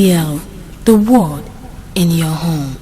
MCL, the word in your home.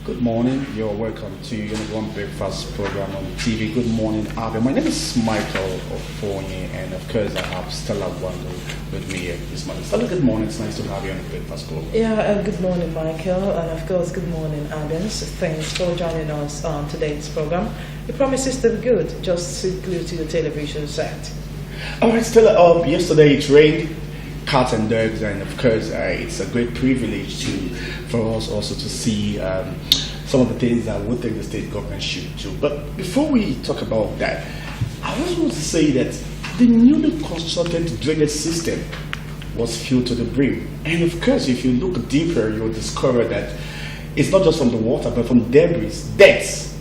Good morning, you're welcome to Unit 1 Breakfast program on TV. Good morning, Abia. My name is Michael Ofonye, and of course I have Stella Wando with me here this morning. Stella, good morning. It's nice to have you on the Breakfast program. Yeah, good morning, Michael, and of course, good morning, Abia. Thanks for joining us on today's program. It promises to be good. Just sit glued to your television set. All right, Stella. Yesterday it rained. Cats and dogs, and of course it's a great privilege for us also to see some of the things that we think the state government should do. But before we talk about that, I also want to say that the newly constructed drainage system was filled to the brim, and of course if you look deeper you'll discover that it's not just from the water but from debris, deaths.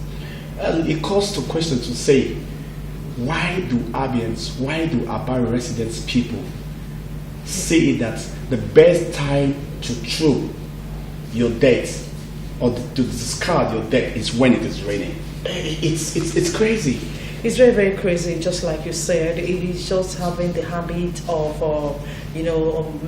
It calls to question to say, why do Abia residents people say that the best time to throw your debt or to discard your debt is when it is raining? It's crazy. It's very, very crazy, just like you said. It is just having the habit of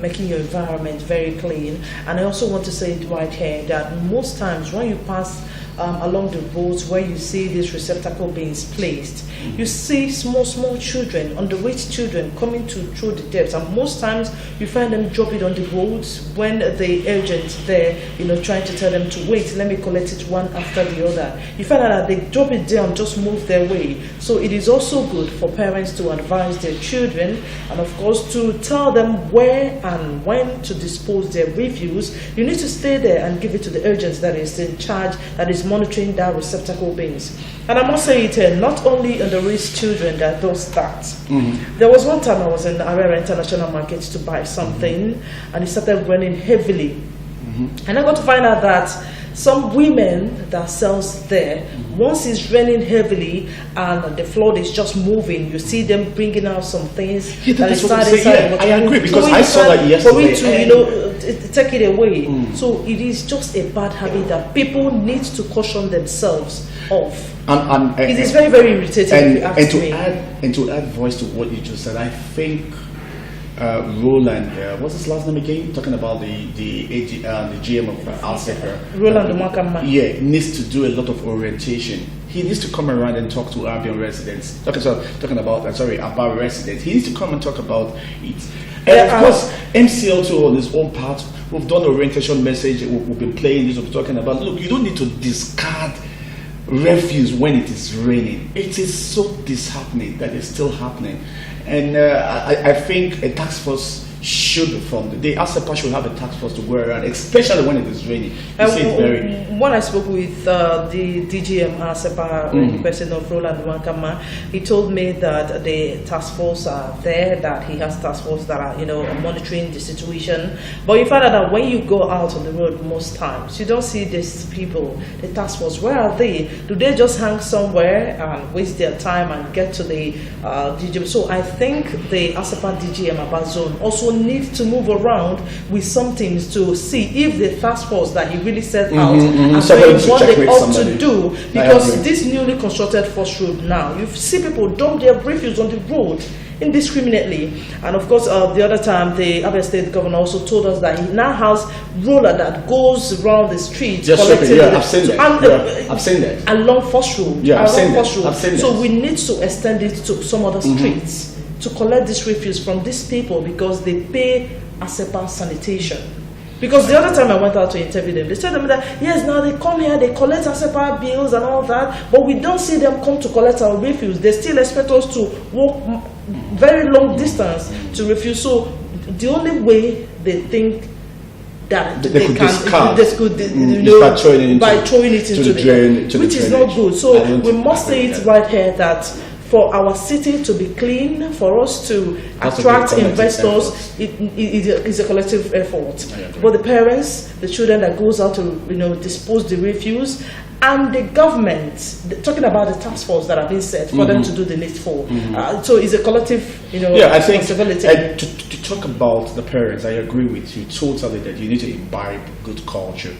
making your environment very clean. And I also want to say it right here that most times when you pass along the roads where you see this receptacle being placed, you see small children, underage children, coming to throw the debts, and most times you find them drop it on the roads when the agent there, trying to tell them to wait, let me collect it one after the other. You find out that they drop it there and just move their way. So it is also good for parents to advise their children, and of course to tell them where and when to dispose their refuse. You need to stay there and give it to the agent that is in charge, that is monitoring that receptacle bins. And I must say it, not only underage children that does that. Mm-hmm. There was one time I was in Abia International Market to buy something, and it started raining heavily. Mm-hmm. And I got to find out that some women that sells there, once it's raining heavily and the flood is just moving, you see them bringing out some things that is inside. I agree, because I saw that yesterday. For it to, take it away. So it is just a bad habit that people need to caution themselves of. It is very, very irritating. And to add voice to what you just said, I think Roland, what's his last name again? Talking about the GM of Alsefer. Roland Mwakama. Yeah, needs to do a lot of orientation. He needs to come around and talk to Abia residents. Talking about Abia residents. He needs to come and talk about it. And of course, MCL too on his own part. We've done orientation message. We've been playing this. We're talking about, look, you don't need to discard refuse when it is raining. It is so disheartening that it's still happening. And I think a task force should, from the day ASEPA should have a task force to go around, especially when it is raining. When I spoke with the DGM ASEPA, President of Roland Wankama, he told me that the task force are there, that he has task force that are monitoring the situation. But you find out that when you go out on the road, most times you don't see these people, the task force. Where are they? Do they just hang somewhere and waste their time and get to the DGM? So I think the ASEPA DGM Abba zone also needs to move around with some things to see if the task force that he really set out and what they ought to do, because this newly constructed force road now, you see people dump their refuse on the road indiscriminately. And of course, the other time, the Abia State Governor also told us that he now has roller that goes around the streets. Collecting I've seen that. I've seen that. Along Force Road. Yeah, I've seen that. So we need to extend it to some other streets to collect this refuse from these people, because they pay ASEPA sanitation. Because the other time I went out to interview them, they said to me that, yes, now they come here, they collect ASEPA bills and all that, but we don't see them come to collect our refuse. They still expect us to walk very long distance to refuse. So the only way they think that they could discard, by throwing it into the drain, which is not good. So we must say it right here that for our city to be clean, for us to attract investors, it is a collective effort. But the parents, the children that goes out to dispose the refuse, and the government, talking about the task force that have been set for them to do the needful. So it's a collective, I think, responsibility. to talk about the parents, I agree with you totally that you need to imbibe good culture.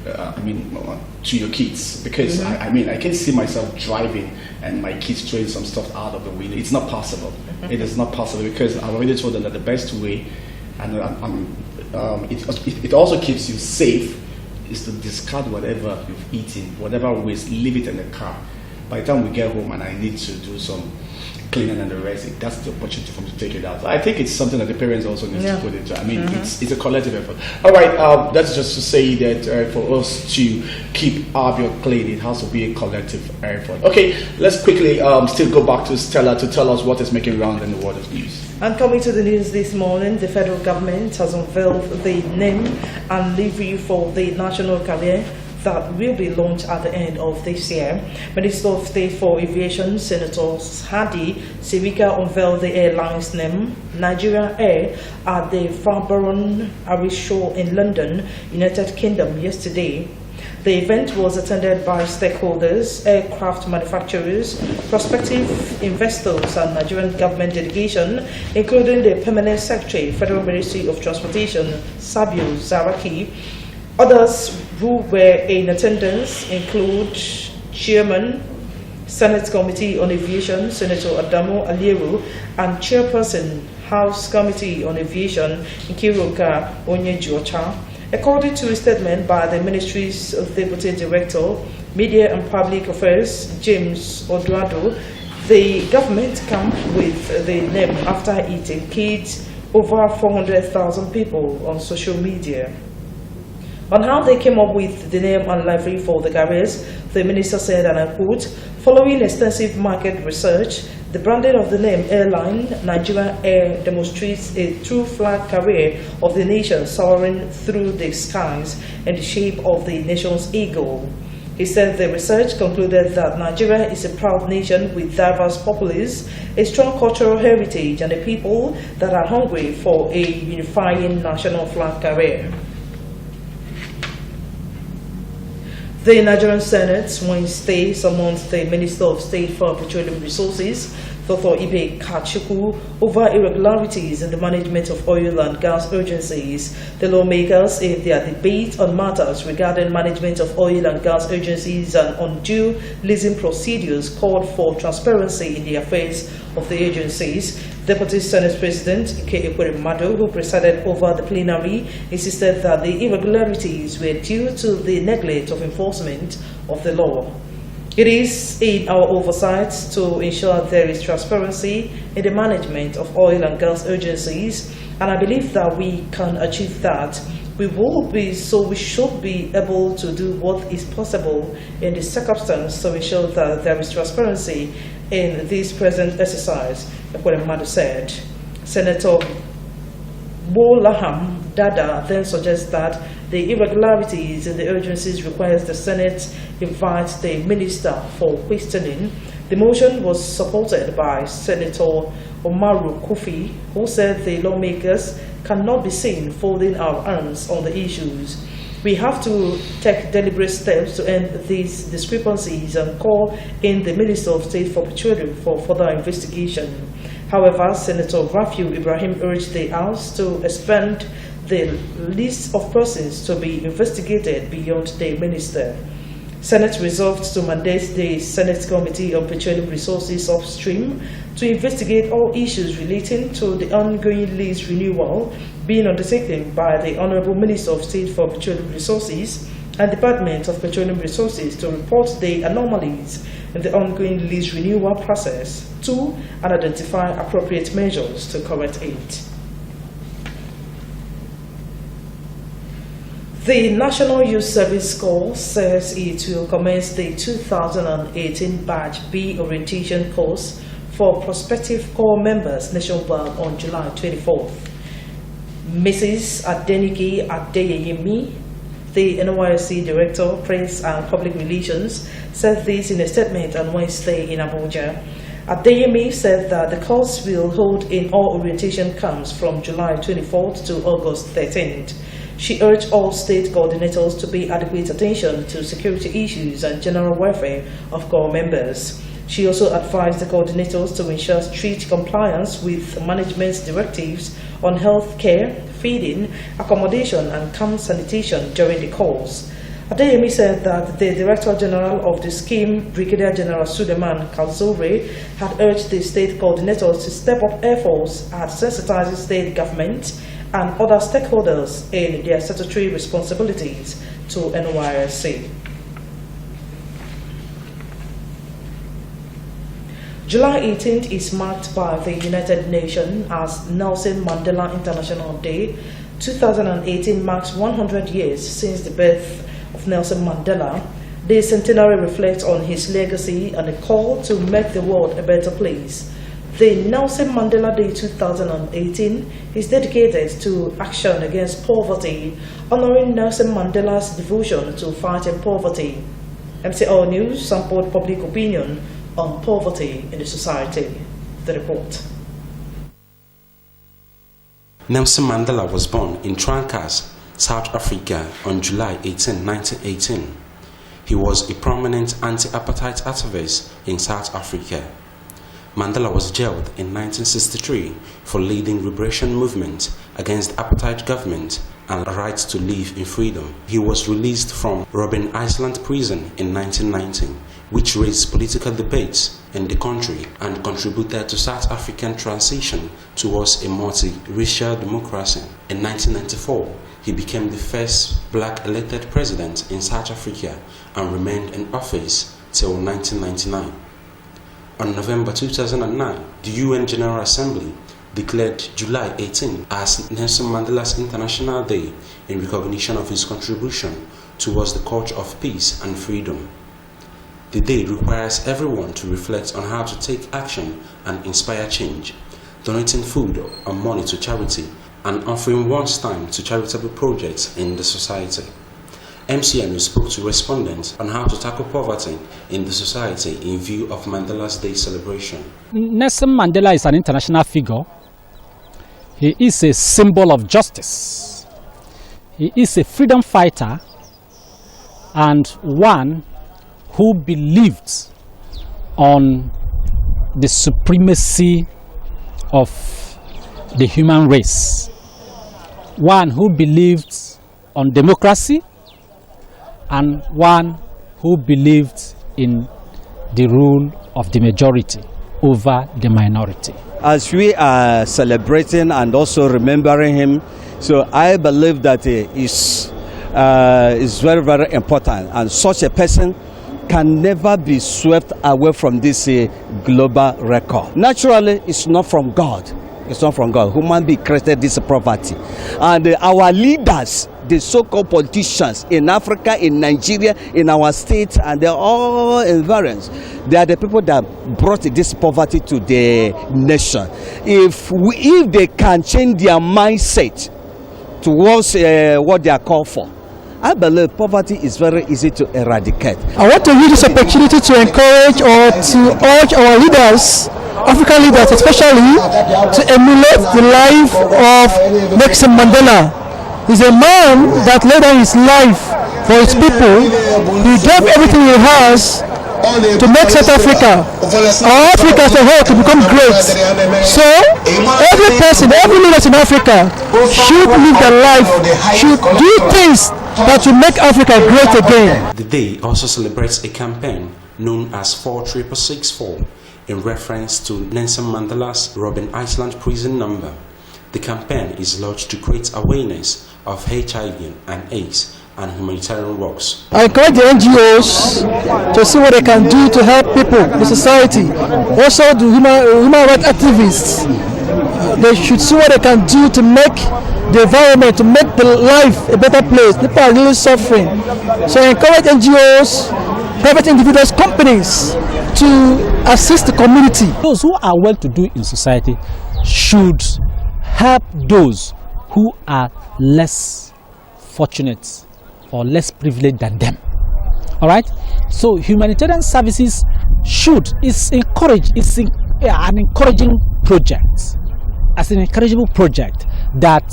To your kids, because I can see myself driving and my kids throwing some stuff out of the window. It's not possible. It is not possible, because I've already told them that the best way, and it also keeps you safe, is to discard whatever you've eaten, whatever waste, leave it in the car. By the time we get home and I need to do some cleaning and the rest, that's the opportunity for me to take it out. So I think it's something that the parents also need to put into. It's a collective effort. All right, that's just to say that for us to keep Abia clean, it has to be a collective effort. Okay, let's quickly still go back to Stella to tell us what is making round in the world of news. And coming to the news this morning, the federal government has unveiled the name and livery for the national carrier that will be launched at the end of this year. Minister of State for Aviation, Senator Hadi Sirika, unveiled the airline's name, Nigeria Air, at the Farnborough Irish Show in London, United Kingdom, yesterday. The event was attended by stakeholders, aircraft manufacturers, prospective investors, and Nigerian government delegation, including the Permanent Secretary, Federal Ministry of Transportation, Sabio Zaraki. Others who were in attendance include Chairman, Senate Committee on Aviation, Senator Adamu Aliero, and Chairperson, House Committee on Aviation, Nkiruka Onyejuocha. According to a statement by the Ministry's Deputy Director, Media and Public Affairs, James Oduado, the government came with the name after it engaged over 400,000 people on social media. On how they came up with the name and livery for the carriers, the minister said, and I quote, "Following extensive market research, the branding of the name airline, Nigeria Air, demonstrates a true flag carrier of the nation soaring through the skies in the shape of the nation's eagle." He said the research concluded that Nigeria is a proud nation with diverse populace, a strong cultural heritage, and a people that are hungry for a unifying national flag carrier. The Nigerian Senate Wednesday summoned the Minister of State for Petroleum Resources, Dr. Ibe Kachuku, over irregularities in the management of oil and gas agencies. The lawmakers, in their debate on matters regarding management of oil and gas agencies and undue leasing procedures, called for transparency in the affairs of the agencies. Deputy Senate President Ike Ekweremadu, who presided over the plenary, insisted that the irregularities were due to the neglect of enforcement of the law. It is in our oversight to ensure there is transparency in the management of oil and gas agencies, and I believe that we can achieve that. We should be able to do what is possible in this circumstance to ensure that there is transparency in this present exercise, Ekweremadu said. Senator Bolaham Dada then suggests that the irregularities in the agencies requires the Senate invite the minister for questioning. The motion was supported by Senator Omaru Kofi, who said the lawmakers cannot be seen folding our arms on the issues. We have to take deliberate steps to end these discrepancies and call in the Minister of State for Petroleum for further investigation. However, Senator Rafiu Ibrahim urged the House to expand the list of persons to be investigated beyond the minister. Senate resolved to mandate the Senate Committee on Petroleum Resources upstream to investigate all issues relating to the ongoing lease renewal being undertaken by the Honorable Minister of State for Petroleum Resources and Department of Petroleum Resources to report the anomalies in the ongoing lease renewal process to and identify appropriate measures to correct it. The National Youth Service Corps says it will commence the 2018 Batch B orientation course for prospective core members nationwide on July 24th. Mrs. Adeniki Adeyemi, the NYSC Director, Press and Public Relations, said this in a statement on Wednesday in Abuja. Adeyemi said that the course will hold in all orientation camps from July 24th to August 13th. She urged all state coordinators to pay adequate attention to security issues and general welfare of core members. She also advised the coordinators to ensure strict compliance with management's directives on health care, feeding, accommodation, and camp sanitation during the course. Adeyemi said that the Director General of the scheme, Brigadier General Suleiman Kalzore, had urged the state coordinators to step up efforts at sensitizing state government and other stakeholders in their statutory responsibilities to NYSC. July 18th is marked by the United Nations as Nelson Mandela International Day. 2018 marks 100 years since the birth of Nelson Mandela. The centenary reflects on his legacy and a call to make the world a better place. The Nelson Mandela Day 2018 is dedicated to action against poverty, honoring Nelson Mandela's devotion to fighting poverty. MCL News sampled public opinion on poverty in the society. The report. Nelson Mandela was born in Trancas, South Africa on July 18, 1918. He was a prominent anti-apartheid activist in South Africa. Mandela was jailed in 1963 for leading liberation movement against apartheid government and right to live in freedom. He was released from Robben Island prison in 1990, which raised political debates in the country and contributed to South African transition towards a multi-racial democracy. In 1994, he became the first black elected president in South Africa and remained in office till 1999. On November 2009, the UN General Assembly declared July 18 as Nelson Mandela's International Day in recognition of his contribution towards the culture of peace and freedom. The day requires everyone to reflect on how to take action and inspire change, donating food or money to charity and offering one's time to charitable projects in the society. MCNU spoke to respondents on how to tackle poverty in the society in view of Mandela's Day celebration. Nelson Mandela is an international figure. He is a symbol of justice. He is a freedom fighter and one who believed on the supremacy of the human race. One who believed on democracy and one who believed in the rule of the majority over the minority. As we are celebrating and also remembering him, so I believe that is very, very important, and such a person can never be swept away from this global record. Naturally, it's not from God. It's not from God. Human being created this poverty. And our leaders, the so-called politicians in Africa, in Nigeria, in our states, and they're all in variance. They are the people that brought this poverty to the nation. If they can change their mindset towards what they are called for, I believe poverty is very easy to eradicate. I want to use this opportunity to encourage or to urge our leaders, African leaders especially, to emulate the life of Nelson Mandela. He's a man that laid down his life for his people. He gave everything he has to make South Africa, or Africa as a whole, to become great. So every person, every leader in Africa should live their life, should do things that will make Africa great again. The day also celebrates a campaign known as 46664 in reference to Nelson Mandela's Robben Island prison number. The campaign is launched to create awareness of HIV and AIDS and humanitarian works. I encourage the NGOs to see what they can do to help people, the society, also the human rights activists. They should see what they can do to make the environment, to make the life a better place. People are really suffering. So I encourage NGOs, private individuals, companies to assist the community. Those who are well to do in society should help those who are less fortunate or less privileged than them. All right. So humanitarian services is an encouraging project, as an encourageable project that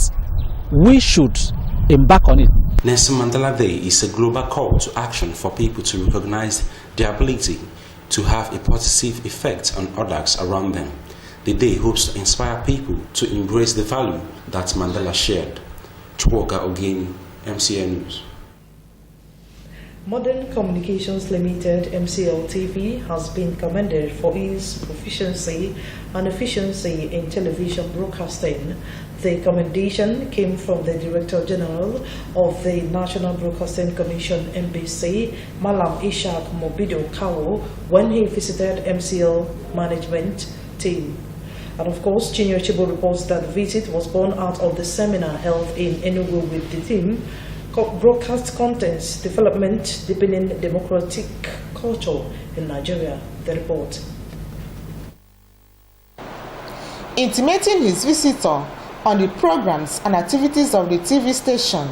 we should embark on it. Nelson Mandela Day is a global call to action for people to recognize their ability to have a positive effect on others around them. The day hopes to inspire people to embrace the value that Mandela shared. Chukwuka Ogeni, MCN News. Modern Communications Limited (MCL TV) has been commended for its proficiency and efficiency in television broadcasting. The commendation came from the Director General of the National Broadcasting Commission (NBC), Malam Ishaq Mobido Kawo, when he visited MCL management team. And of course, Chinyo Chibo reports that the visit was born out of the seminar held in Enugu with the theme Broadcast Contents Development Deepening Democratic Culture in Nigeria. The report. Intimating his visitor on the programs and activities of the TV station,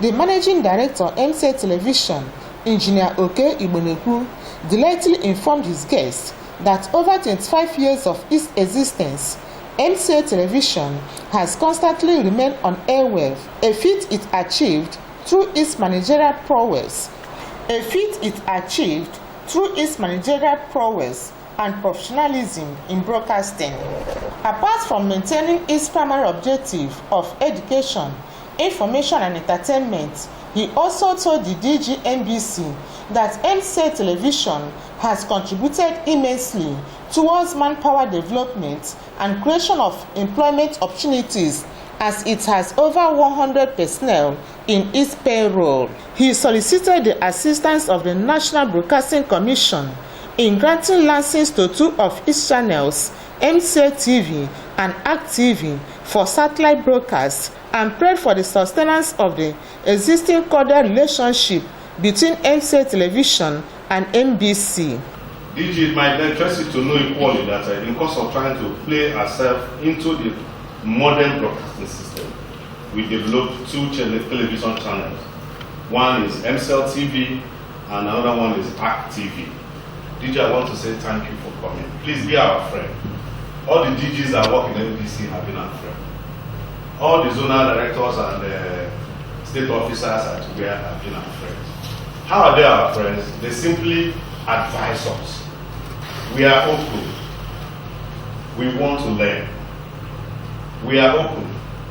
the Managing Director, MCA Television, Engineer Oke Igboneku, delightfully informed his guests that over 25 years of its existence, MCA Television has constantly remained on airwaves, a feat it achieved through its managerial prowess. And professionalism in broadcasting. Apart from maintaining its primary objective of education, information and entertainment, he also told the DG NBC that MCA Television has contributed immensely towards manpower development and creation of employment opportunities, as it has over 100 personnel in its payroll. He solicited the assistance of the National Broadcasting Commission in granting license to two of its channels, MCA TV and ACT TV, for satellite broadcasts, and prayed for the sustenance of the existing cordial relationship between MCA Television and NBC. DG, it might interest you to know equally that in the course of trying to play ourselves into the modern broadcasting system, we developed two television channels. One is MCL TV and another one is ACT TV. DG, I want to say thank you for coming. Please be our friend. All the DGs that work in NBC have been our friend. All the zonal directors and state officers at where have been our friends. How are they our friends? They simply advise us. We are open. We want to learn. We are open.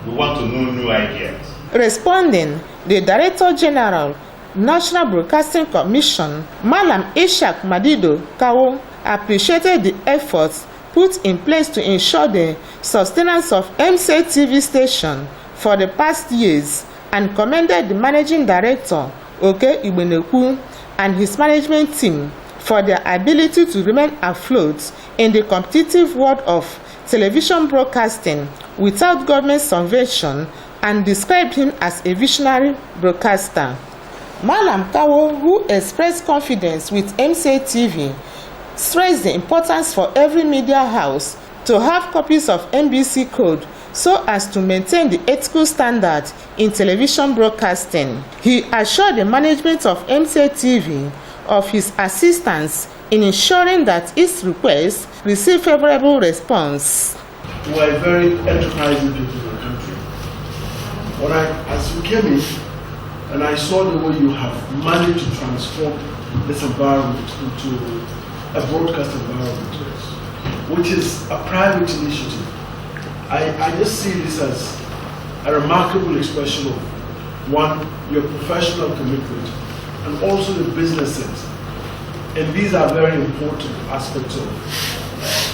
We want to know new ideas. Responding, the Director General, National Broadcasting Commission, Malam Ishaq Mobido Kawo, appreciated the efforts put in place to ensure the sustenance of MCA TV station for the past years, and commended the Managing Director, Oke Igboneku, and his management team for their ability to remain afloat in the competitive world of television broadcasting without government subvention, and described him as a visionary broadcaster. Malam Kawo, who expressed confidence with MCA TV, stressed the importance for every media house to have copies of NBC code so as to maintain the ethical standard in television broadcasting. He assured the management of MCA TV of his assistance in ensuring that its requests receive favorable response. We are very enterprising people in the country. As you came in, and I saw the way you have managed to transform this environment into a broadcast environment, which is a private initiative. I just see this as a remarkable expression of, one, your professional commitment, and also the business sense. And these are very important aspects of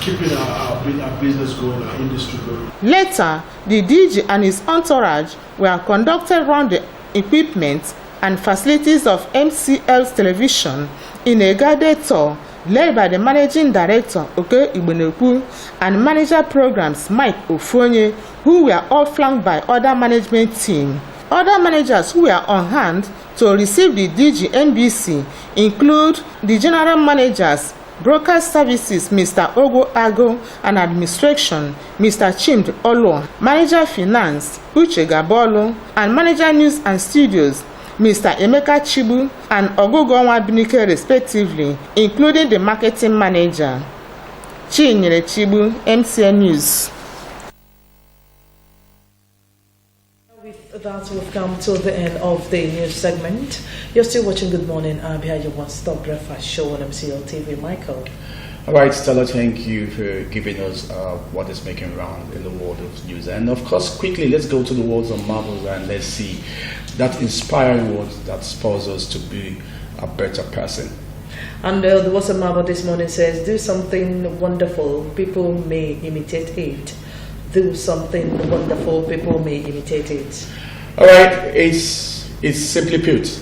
keeping our business going, our industry going. Later, the DG and his entourage were conducted around the equipment and facilities of MCL's television in a guided tour led by the Managing Director, Oke Igboneku, and Manager Programs, Mike Ofonye, who were all flanked by other management team. Other managers who were on hand to receive the DG NBC include the General Managers, Broadcast Services, Mr. Ogo Ago, and Administration, Mr. Chimd Olo, Manager Finance, Uche Gabolo, and Manager News and Studios, Mr. Emeka Chibu and Ogogo Nwabinike respectively, including the Marketing Manager. Chinyere Chibu, MCN News. With that, we've come to the end of the news segment. You're still watching Good Morning Abia, your one-stop breakfast show on MCL TV. Michael. All right, Stella, thank you for giving us what is making round in the world of news. And of course, quickly, let's go to the words of marbles and let's see that inspiring words that spurs us to be a better person. And the words of marble this morning says, do something wonderful, people may imitate it. Do something wonderful, people may imitate it. All right, it's simply put,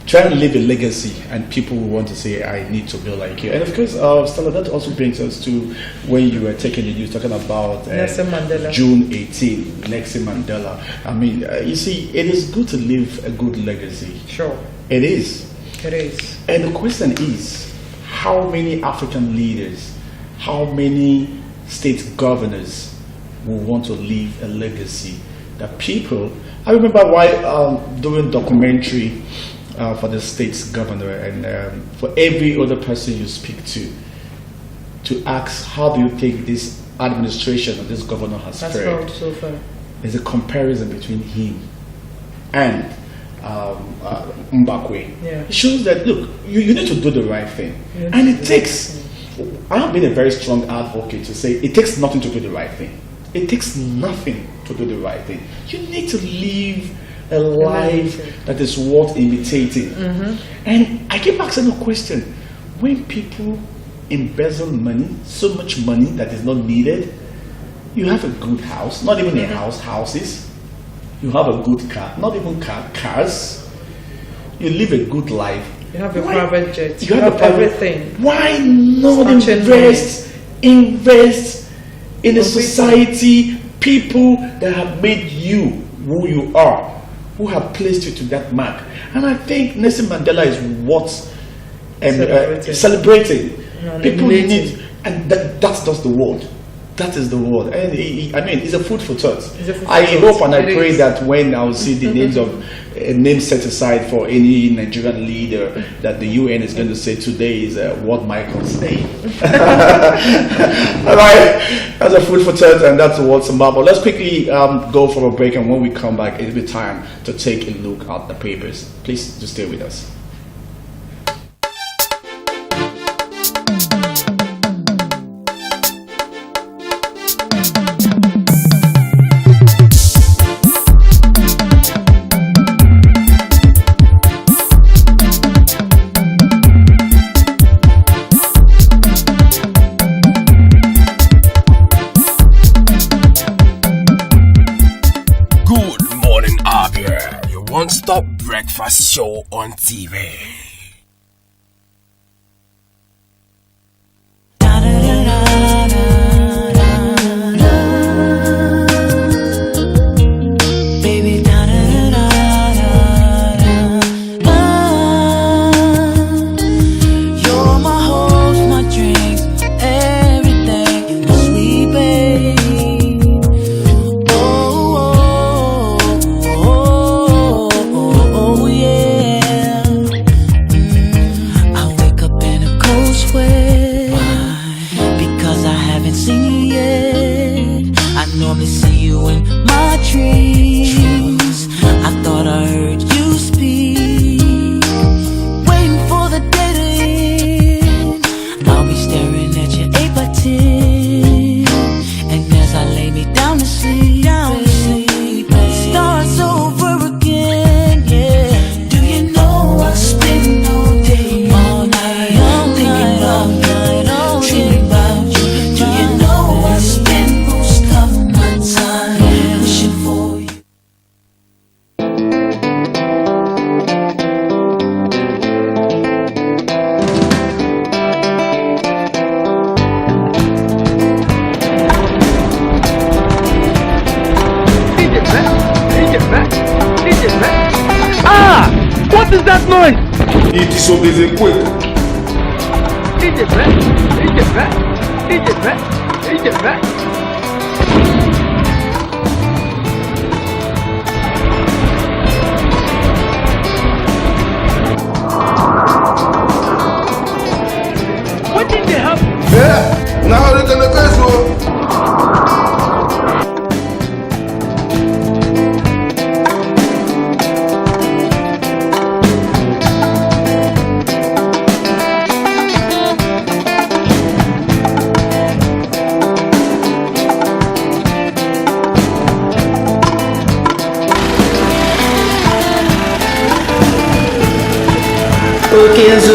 try and leave a legacy and people will want to say, I need to be like you. And of course, Stella, that also brings us to when you were taking the news, talking about June 18, Nelson Mandela. I mean, you see, it is good to leave a good legacy. Sure. It is. It is. And the question is, how many African leaders, how many state governors will want to leave a legacy that people... I remember while doing documentary for the state's governor and for every other person you speak to ask, how do you think this administration of this governor has fared? So far. There's a comparison between him and Mbakwe. Yeah. It shows that, look, you need to do the right thing. And it takes... I have been a very strong advocate to say it takes nothing to do the right thing. It takes nothing to do the right thing. You need to live a life that is worth imitating. And I keep asking the question, when people embezzle money, so much money that is not needed, you have a good house, not even a house, houses. You have a good car, not even cars. You live a good life. You have a private jet. You have everything. Why not invest in a society, people that have made you who you are, who have placed you to that mark? And I think Nelson Mandela is worth celebrating. People need, and that's just the word. That is the word. And I mean, it's a food for thought. I hope and I pray that when I'll see the names of names set aside for any Nigerian leader, that the UN is going to say today is what Michael's Day. All right, that's a food for thought, and that's what's marble. Let's quickly go for a break, and when we come back, it'll be time to take a look at the papers. Please just stay with us. One-stop breakfast show on TV. It is so busy quick. What did they happen? Yeah, now they're gonna go so. Okay, so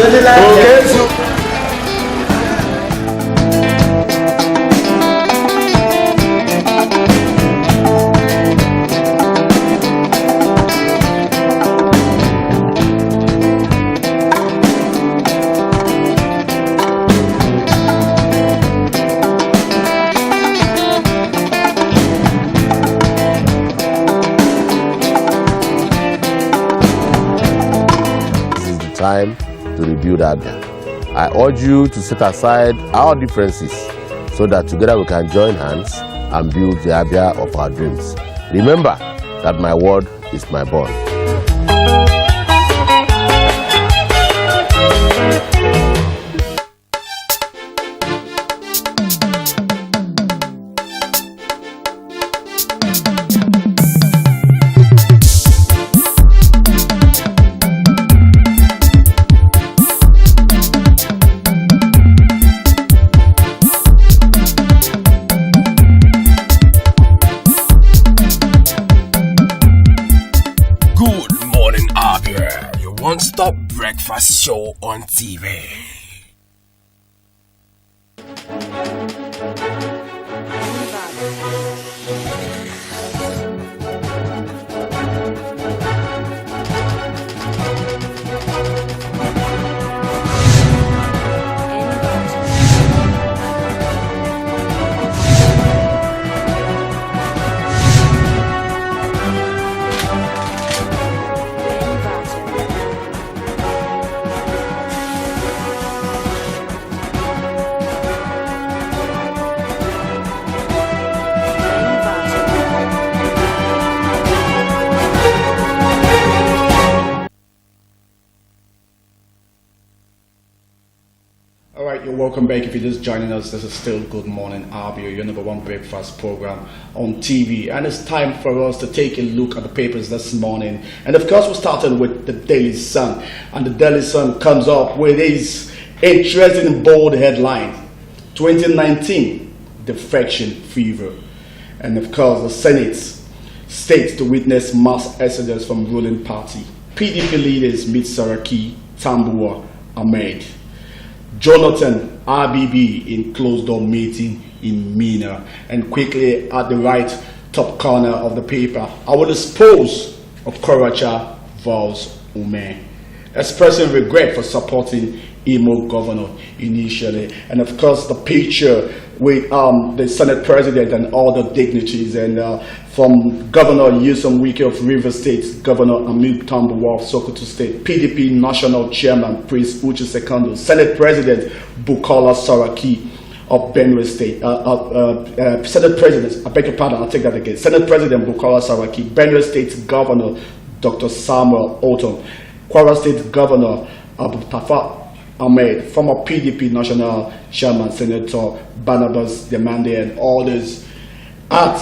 time to rebuild Abia. I urge you to set aside our differences so that together we can join hands and build the Abia of our dreams. Remember that my word is my bond. Good morning, Abia, your one-stop breakfast show on TV. You're welcome back. If you're just joining us, this is still Good Morning Abia, your number one breakfast program on TV. And it's time for us to take a look at the papers this morning. And of course, we started with the Daily Sun. And the Daily Sun comes up with this interesting bold headline: 2019 defection fever. And of course, the Senate states to witness mass exodus from ruling party. PDP leaders meet Saraki, Tambuwa, Ahmed. Jonathan RBB in closed-door meeting in Mina. And quickly at the right top corner of the paper, I will dispose of Koracha vows Ume, expressing regret for supporting Imo governor initially. And of course the picture with the Senate President and all the dignitaries, and from Governor Nyesom Wike of Rivers State, Governor Amil Tambuwa of Sokoto State, PDP National Chairman Prince Uche Sekondo, Senate President Bukola Saraki of Benue State, Senate President, I beg your pardon, I'll take that again, Senate President Bukola Saraki, Benue State Governor Dr. Samuel Otom, Kwara State Governor Abu Tafa Ahmed, former PDP National Chairman Senator Barnabas Demande, and others at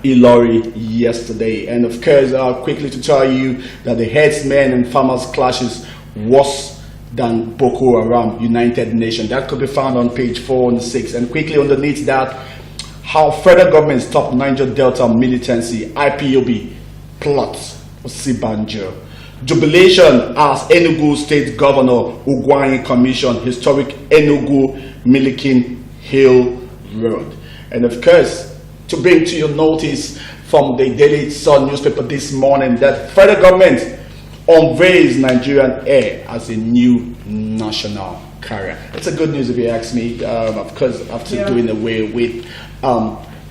Ilori yesterday. And of course, quickly to tell you that the herdsmen and farmers clashes worse than Boko Haram United Nations. That could be found on page 4 and 6. And quickly underneath that, how federal government stopped Niger Delta militancy, IPOB plots for Sibanjo. Jubilation as Enugu State Governor Ugwuanyi Commission historic Enugu Milliken Hill Road. And of course, to bring to your notice from the Daily Sun newspaper this morning, that federal government unveils Nigerian Air as a new national carrier. It's a good news if you ask me. Of course, after doing away with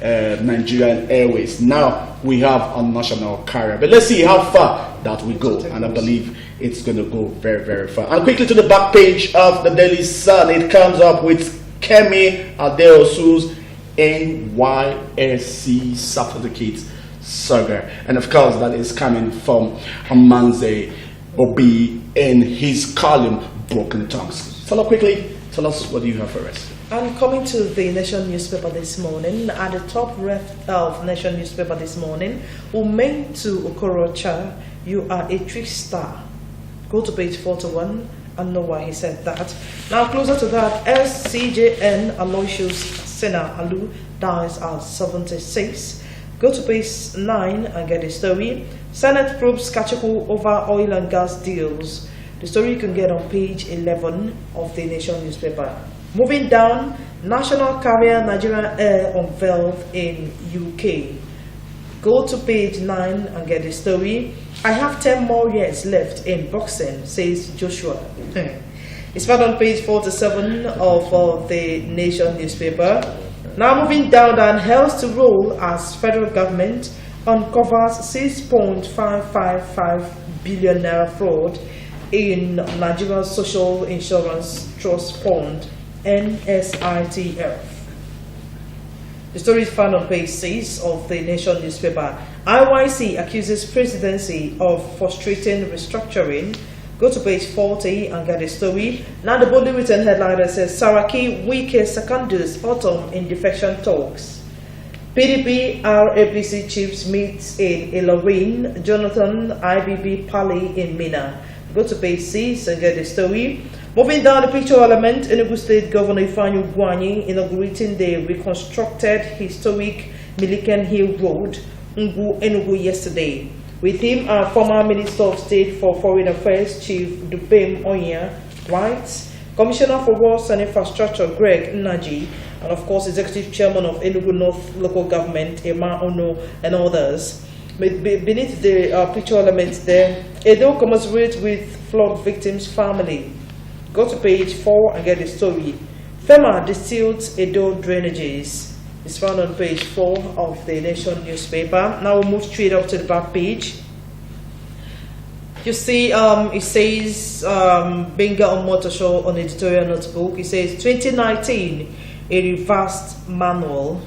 Nigerian Airways. Now we have a national carrier, but let's see how far that we go, and I believe it's going to go very, very far. And quickly to the back page of the Daily Sun, it comes up with Kemi Adeosu's NYSC certificate saga, and of course that is coming from Amanze Obi in his column Broken Tongues. So quickly, tell us what you have for us. And coming to the Nation newspaper this morning, at the top left of Nation newspaper this morning, Umentu Okorocha, you are a trickster. Go to page 41 and know why he said that. Now closer to that, SCJN Aloysius Sena Alu dies at 76. Go to page 9 and get the story. Senate probes Kachuku over oil and gas deals. The story you can get on page 11 of the Nation newspaper. Moving down, national carrier Nigerian Air unveiled in UK. Go to page 9 and get the story. I have 10 more years left in boxing, says Joshua. It's found on page 47 of the Nation newspaper. Now moving down, health to roll as federal government uncovers 6.555 billion naira fraud in Nigeria's Social Insurance Trust Fund, NSITF. The story is found on page 6 of the Nation newspaper. IYC accuses presidency of frustrating restructuring. Go to page 40 and get the story. Now the boldly written headline that says Saraki Wike Secondus Autumn in defection talks. PDP RAPC chiefs meet in Ilorin, Jonathan IBB Pali in Mina. Go to page 6 and get the story. Moving down the picture element, Enugu State Governor Ifeanyi Ugwuanyi inaugurating the reconstructed historic Miliken Hill Road, Enugu yesterday. With him, our former Minister of State for Foreign Affairs, Chief Dubem Onya, White, Commissioner for Roads and Infrastructure, Greg Nnaji, and of course, Executive Chairman of Enugu North Local Government, Emma Ono, and others. Beneath the picture elements there, Edo commiserates with flood victims' family. Go to page 4 and get the story. FEMA distilled Edo drainages. It's found on page 4 of the Nation newspaper. Now we'll move straight up to the back page. You see, it says, Benga Omoto Show on editorial notebook. It says 2019, a reversed manual.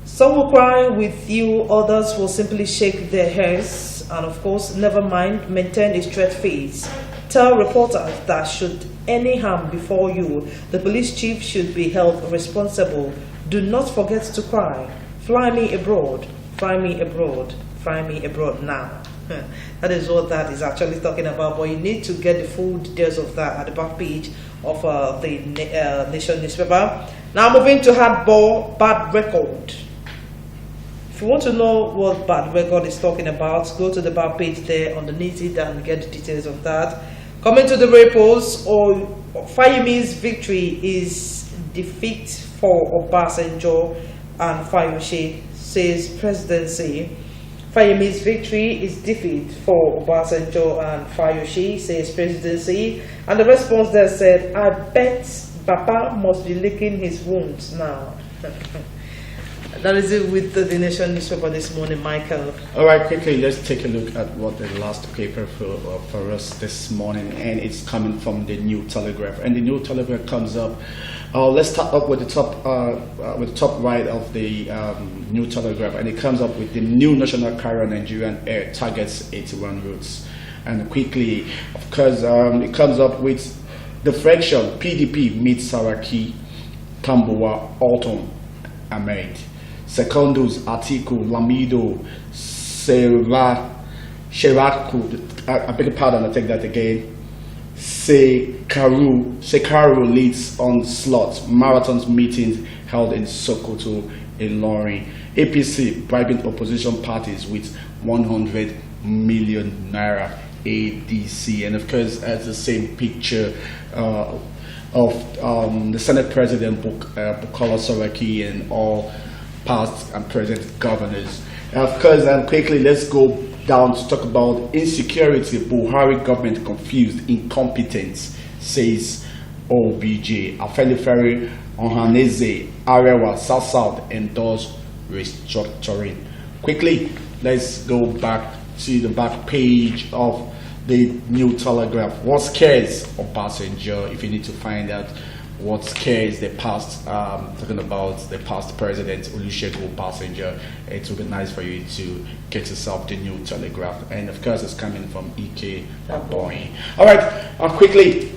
Some will cry with you, others will simply shake their heads, and of course, never mind, maintain a straight face. Tell reporters that should any harm befall you, the police chief should be held responsible. Do not forget to cry. Fly me abroad, fly me abroad, fly me abroad now. That is what that is actually talking about, but you need to get the full details of that at the back page of the Nation newspaper. Now moving to hardball, bad record. If you want to know what bad record is talking about, go to the back page there underneath it and get the details of that. Coming to the repos, Fayemi's victory is defeat for Obasanjo and Fayose, says presidency. Fayemi's victory is defeat for Obasanjo and Fayose, says presidency. And the response there said, I bet Papa must be licking his wounds now. That is it with the Nation newspaper this morning, Michael. All right, quickly, let's take a look at what the last paper for us this morning, and it's coming from the New Telegraph. And the New Telegraph comes up. Let's start up with the top right of the New Telegraph, and it comes up with the new national carrier Nigerian Air targets 81 routes. And quickly, of course, it comes up with the fraction PDP meets Saraki, Tambuwa, Autumn, Ahmed. Secondus, Atiku, Lamido, Sheraku, I beg your pardon, I take that again. Sekaru leads on slots, marathons meetings held in Sokoto, Ilorin. APC bribing opposition parties with 100 million naira ADC. And of course, that's the same picture of the Senate President Bukola Saraki and all past and present governors. And of course, quickly, let's go down to talk about insecurity. Buhari government confused, incompetence, says OBJ, Afenifere, Ohaneze, Arewa, South endorse restructuring. Quickly, let's go back to the back page of the New Telegraph. What scares a passenger? If you need to find out what scares the past, talking about the past president Olusegun Obasanjo, it will be nice for you to get yourself the New Telegraph. And of course, it's coming from EK Aboy. All right, quickly,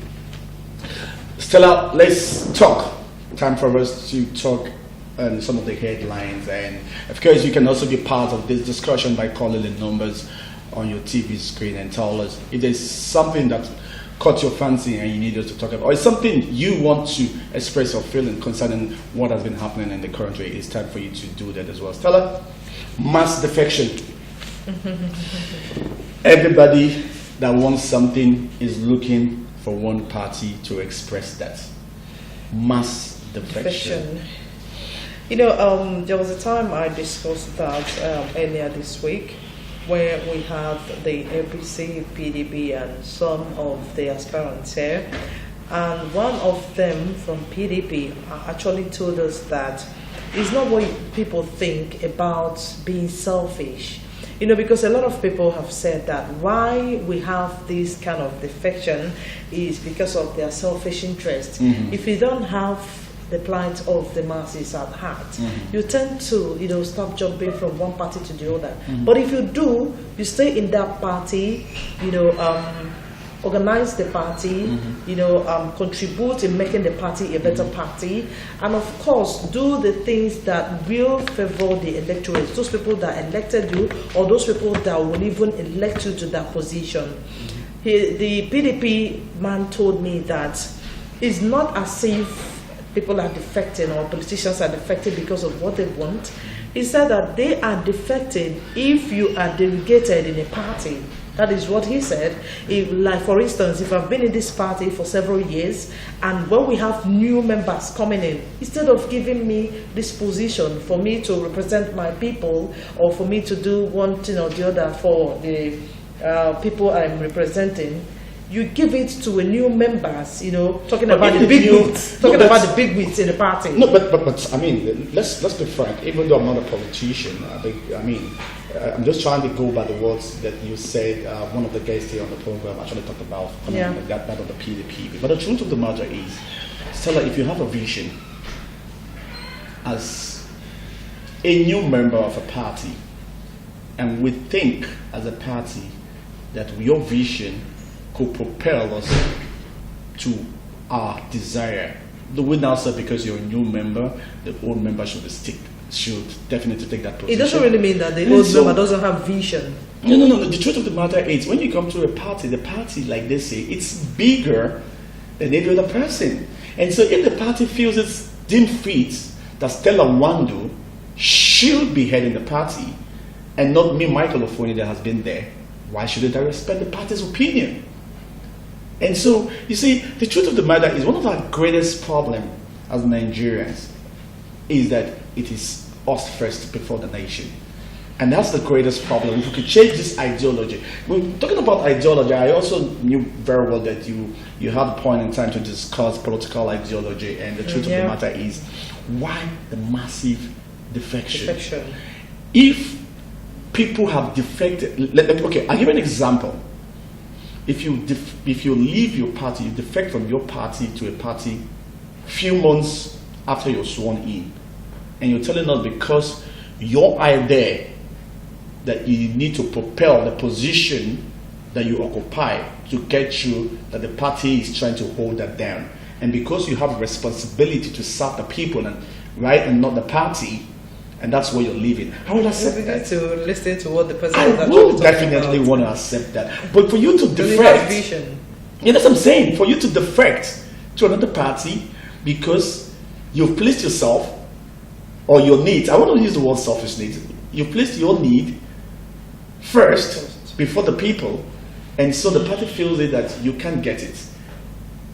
Stella, let's talk. Time for us to talk on some of the headlines, and of course, you can also be part of this discussion by calling the numbers on your TV screen and tell us if there's something that caught your fancy and you need us to talk about, or it's something you want to express your feeling concerning what has been happening in the country. It's time for you to do that as well. Stella, mass defection. Everybody that wants something is looking for one party to express that. Mass defection. You know, there was a time I discussed that earlier this week, where we have the APC, PDP, and some of the aspirants here. And one of them from PDP actually told us that it's not what people think about being selfish. You know, because a lot of people have said that why we have this kind of defection is because of their selfish interest. If you don't have the plight of the masses at heart, you tend to, you know, stop jumping from one party to the other. But if you do, you stay in that party, you know, organize the party, you know, contribute in making the party a better party, and of course do the things that will favor the electorate, those people that elected you, or those people that will even elect you to that position. The PDP man told me that it's not as if people are defecting or politicians are defecting because of what they want. He said that they are defecting if you are delegated in a party. That is what he said. If, like for instance, if I've been in this party for several years, and when we have new members coming in, instead of giving me this position for me to represent my people, or for me to do one thing or the other for the people I'm representing, you give it to a new members, you know, talking about the big wigs, about the big wigs in the party. No, but I mean, let's be frank. Even though I'm not a politician, I'm just trying to go by the words that you said. One of the guests here on the program actually talked about that of the PDP. But the truth of the matter is, Stella, if you have a vision as a new member of a party, and we think as a party that your vision could propel us to our desire. The way now said, because you're a new member, the old member should definitely take that position. It doesn't really mean that the old member doesn't have vision. No. The truth of the matter is, when you come to a party, the party, like they say, it's bigger than every other person. And so if the party feels it's deemed fit that Stella Wando should be heading the party, and not me, Michael Ofoni, that has been there, why shouldn't I respect the party's opinion? And so, you see, the truth of the matter is, one of our greatest problems as Nigerians is that it is us first before the nation. And that's the greatest problem. If we could change this ideology. When talking about ideology, I also knew very well that you had a point in time to discuss political ideology, and the truth of the matter is, why the massive defection? If people have defected, okay, I'll give you an example. If you leave your party, you defect from your party to a party few months after you're sworn in, and you're telling us because your idea that you need to propel the position that you occupy to get you, that the party is trying to hold that down, and because you have a responsibility to serve the people and not the party, and that's where you're living, I will accept that. To listen to what the president I will definitely want to accept that. But for you to defect, that's what I'm saying. For you to defect to another party because you've placed yourself or your needs, I want to use the word selfish needs. You've placed your need first before the people, and so the party feels that you can't get it.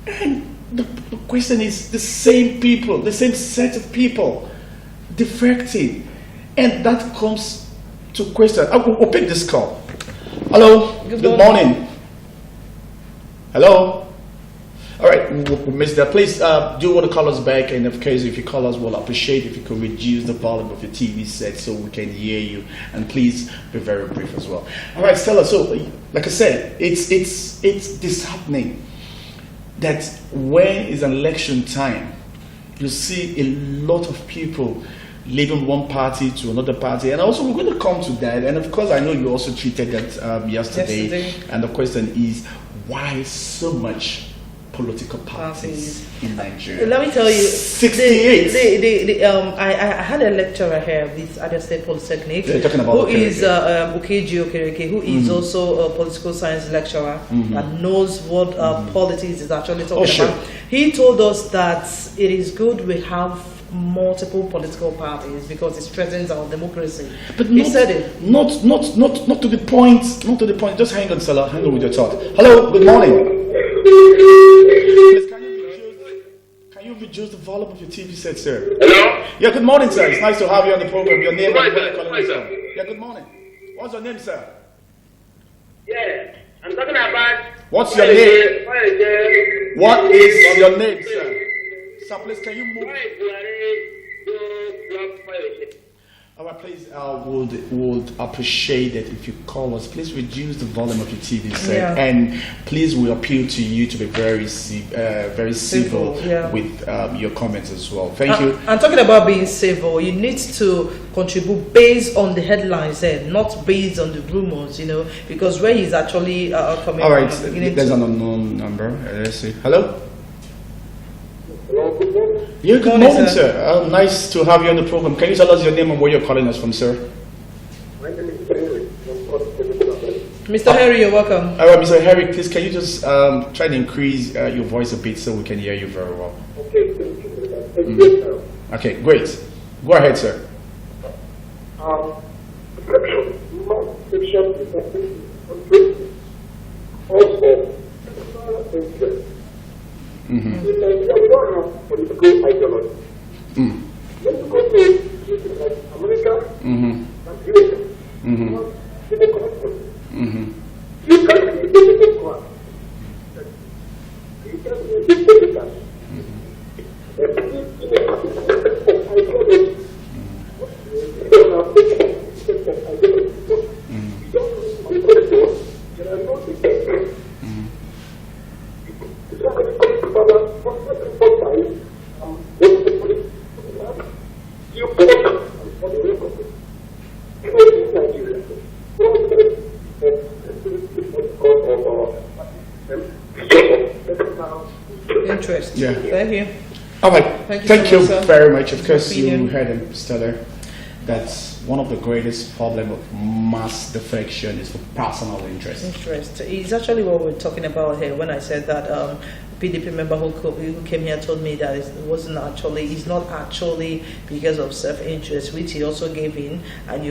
And the question is, the same people, the same set of people defecting, and that comes to question. We'll pick this call. Hello, good morning. Hello. All right, we missed that. Please do want to call us back, and of course, if you call us, we'll appreciate if you could reduce the volume of your TV set so we can hear you. And please be very brief as well. All right, Stella. So, like I said, it's disheartening that when it's an election time, you see a lot of people leaving one party to another party, and also we're going to come to that. And of course, I know you also treated that yesterday. And the question is, why so much political parties in Nigeria? Let me tell you, 68. I had a lecturer here at this Abia State Polytechnic who is Okeji Okereke, who is also a political science lecturer and knows what politics is actually talking about. He told us that it is good we have multiple political parties because it strengthens our democracy. But he said it. Not to the point. Not to the point. Just hang on, Stella. Hang on with your thought. Hello. Good morning. Please, can you reduce the volume of your TV set, sir? Hello. Yeah. Good morning, sir. It's nice to have you on the program. Your name and where you're calling us from. Yeah. Good morning. What's your name, sir? Yeah. I'm talking about. What's your name? What is your name, sir? Sir, please, can you move? All right, please, would appreciate it if you call us. Please reduce the volume of your TV set, and please, we appeal to you to be very civil with your comments as well. Thank you. And talking about being civil, you need to contribute based on the headlines, not based on the rumors, because where he's actually coming. All right, there's an unknown number. Let's see. Hello. Yeah, good morning, sir. Nice to have you on the program. Can you tell us your name and where you're calling us from, sir? My name is Henry. Mr. Henry, you're welcome. All right, Mr. Henry, please, can you just try to increase your voice a bit so we can hear you very well? Okay, thank you. Okay, great. Go ahead, sir. In Nigeria, we don't have political ideology. When you go to places like America and Europe, you have democracy. You can be a democrat. You can be a politician. And in a of ideology, you don't have of ideology. You don't know there are no debates. Interest. Yeah. Thank you. All right. Thank you so much, very much. Of course, opinion. you heard him, Stella. That's one of the greatest problems of mass defection is for personal interest. It's actually what we're talking about here. When I said that PDP member who came here told me that it's not actually because of self-interest, which he also gave in, and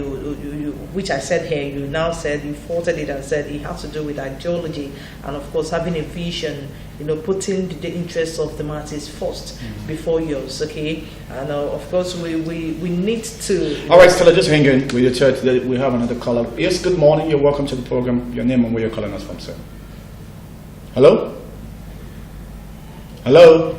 which I said here, you now said, you faulted it and said it has to do with ideology, and of course having a vision, putting the interests of the masses first before yours, okay? And of course we need to... All right, Stella, just hang in with your church. We have another caller. Yes, good morning. You're welcome to the program. Your name and where you're calling us from, sir. Hello? Hello?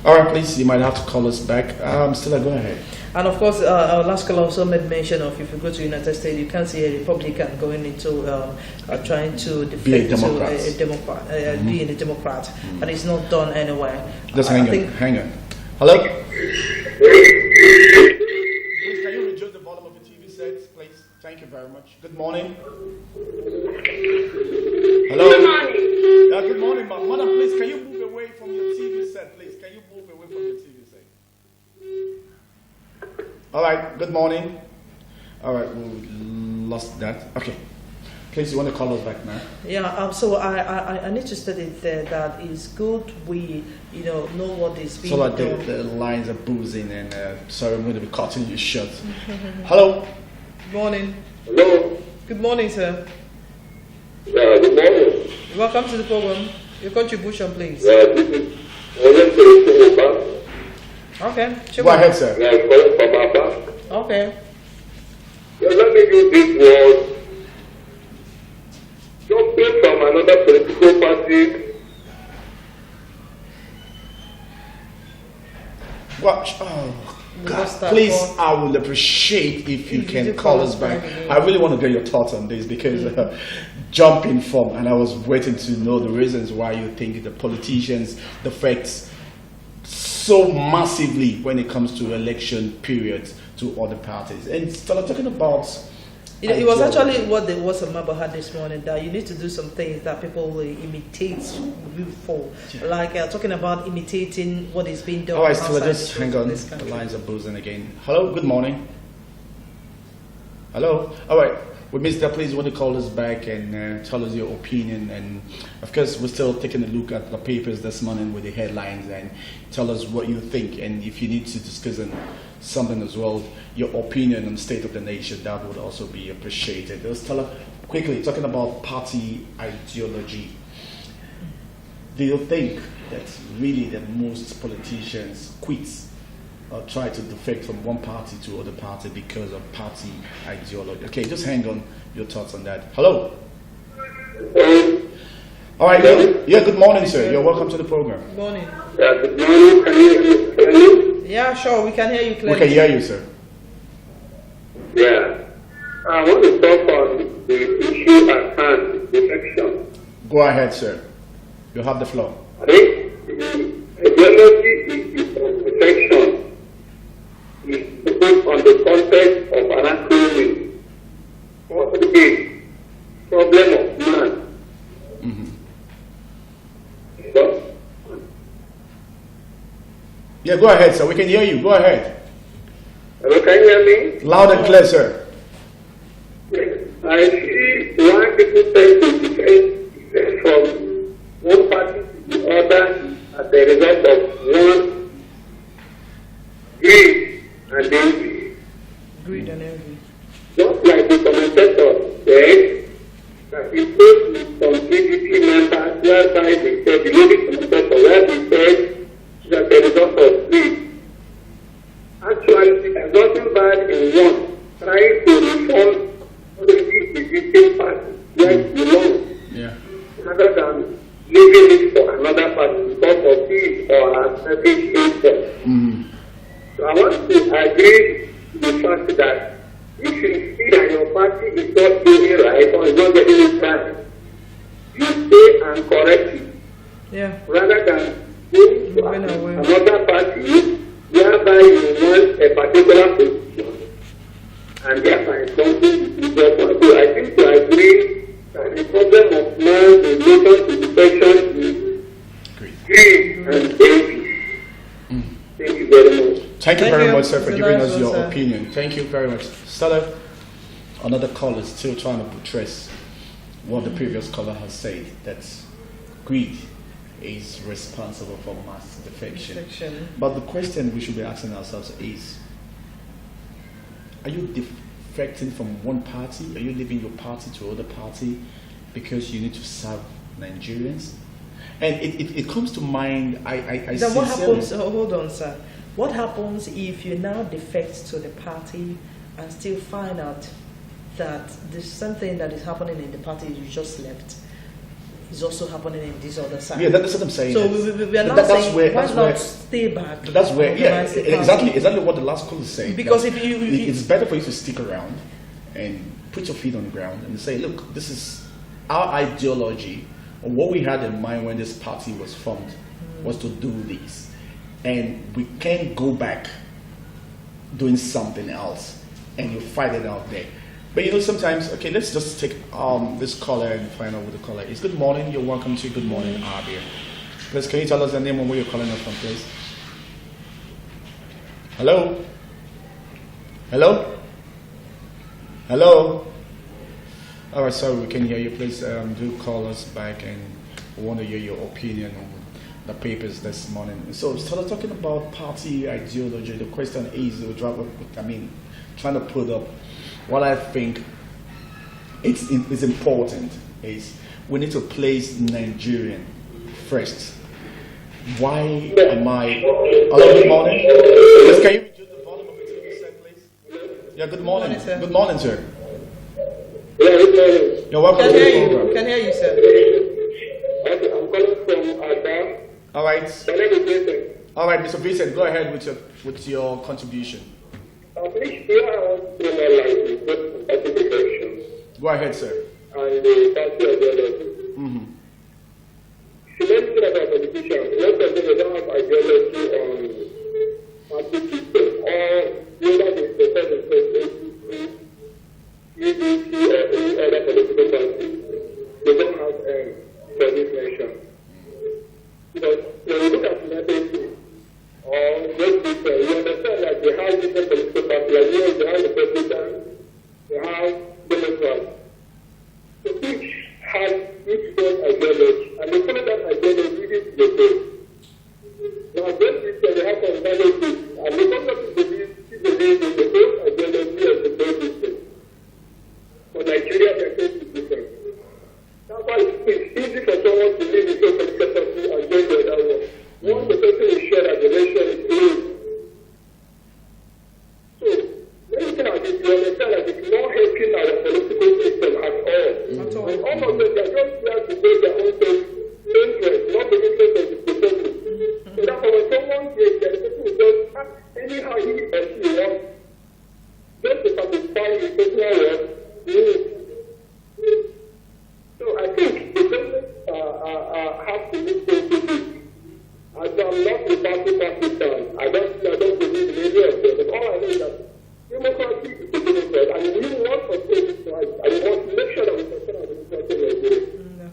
All right, please, you might have to call us back. Stella, go ahead. And of course, our last caller also made mention of if you go to the United States, you can't see a Republican going into trying to defect be a Democrat, being a Democrat, and it's not done anywhere. Just hang on. Hello? Please, can you reduce the volume of the TV set, please? Thank you very much. Good morning. Hello? Good morning. Yeah, good morning, ma'am. Madam, please, can you move away from your TV set, please? Can you move away from your TV set? All right, good morning. All right, we lost that. Okay. Please, you want to call us back now? Yeah, so I need to state it there that it's good we, know what is being done. So like the lines are boozing and sorry, I'm going to be cutting you short. Hello? Good morning. Hello? Good morning, sir. Yeah, good morning. Welcome to the program. Your contribution, please. Yeah, this is okay. Go ahead, sir. Yeah, I'm calling from Abia. Okay. Yeah, let me use this word. Jumping from another political party Watch. Oh, God. Please, I would appreciate if you can call us back. I really want to get your thoughts on this because jumping from, and I was waiting to know the reasons why you think the politicians defect so massively when it comes to election periods to other parties. And start talking about. It was actually what the WhatsApp had this morning, that you need to do some things that people will imitate you for. Like talking about imitating what is being done. All right, so just hang on. The lines are buzzing again. Hello, good morning. Hello. All right. We missed that. Please want to call us back and tell us your opinion. And of course, we're still taking a look at the papers this morning with the headlines and tell us what you think. And if you need to discuss on something as well, your opinion on the state of the nation, that would also be appreciated. Let's tell us quickly, talking about party ideology. Do you think that really that most politicians quit or try to defect from one party to other party because of party ideology? Okay, just hang on your thoughts on that. Hello. All right. Yeah, good morning, sir. You're welcome to the program. Good morning. Yeah, good morning. Can you hear me? Yeah, sure. We can hear you clearly. We can hear you, sir. Yeah. I want to talk on the issue at hand, defection. Go ahead, sir. You have the floor. I think the ideology of defection is based on the context of anachronism. What is the problem of man? Yeah, go ahead, sir. We can hear you. Go ahead. Hello, can you hear me? Loud and clear, sir. I see why people tend to defend from one party to the other as a result of one greed and envy. Greed and envy. Just like the commentator said, that he spoke with some PDP members whereby they said, the lady commentator, where they said that the result of greed. Actually, there's nothing bad in one trying to reform the existing party where it belongs, rather than leaving it for another party because of his or her selfish interest. So I want to agree with the fact that if you see that your party is not doing right or is not getting it right, you stay and correct it. Yeah. Rather than going to another party whereby you want a particular position and thereby something to do. So I think to agree that the problem of man in relation to depression is greed and envy. Thank you very much. Thank you very much, sir, for giving us your opinion. Thank you very much. Stella, another caller is still trying to buttress what the previous caller has said, that greed is responsible for mass defection. But the question we should be asking ourselves is, are you defecting from one party? Are you leaving your party to other party because you need to serve Nigerians? And it comes to mind, I then what happens, hold on, sir. What happens if you now defect to the party and still find out that there's something that is happening in the party you just left is also happening in this other side? Yeah, that's what I'm saying. So we are not saying, why not stay back? That's where, yeah, exactly what the last caller said. Because if you it's better for you to stick around and put your feet on the ground and say, look, this is our ideology, or what we had in mind when this party was formed was to do this. And we can't go back doing something else and you fight it out there. But you know, sometimes, okay, let's just take this caller and find out what the caller is. Good morning, you're welcome to Good Morning, Abia. Please, can you tell us the name and where you're calling us from, please? Hello? Hello? Hello? All right, sorry, we can hear you. Please do call us back, and we want to hear your opinion on the papers this morning. So, talking about party ideology, the question is, trying to put up what I think is important is we need to place Nigerian first. Why am I? Hello, good morning. Yes, can you reduce the volume of the TV set, please? Yeah, good morning. Good morning, sir. Yeah, good morning. You're welcome to the program. Can hear you, sir. Okay, I'm calling from Abia. All right. All right, Mr. Vincent, go ahead with your contribution. Please, here I want to analyze the party elections. Go ahead, sir. And the party ideology. She mentioned about politicians. Most of them don't have ideology on party system or whether they support the UDP or any other political party. They don't have for this nation. Because when you look at United States or Great Britain, you understand that they have different political parties. Like here, they have the Republicans, they have Democrats. So each has its own ideology, and they follow that ideology to the base. Now, Great Britain, they have conservative, and they don't have to believe in the own ideology of the Great Britain. For Nigeria, they are going different. That's why it's easy for someone to live in a political party and join the other one. Once the person is sure that the nation is clean. So, when you think of it, you understand that it's not helping our political system at all. And all of them, they are just there to make their own interest, not the interest of the people. So therefore, when someone gives, the people will just act anyhow he or she wants, just to satisfy his personal needs. So I think the government has to look into this. As I'm not a party, I don't believe in any of them. But all I know is that democracy is the democracy, and we want to take it right. And we want to make sure that we can have a democracy in Nigeria.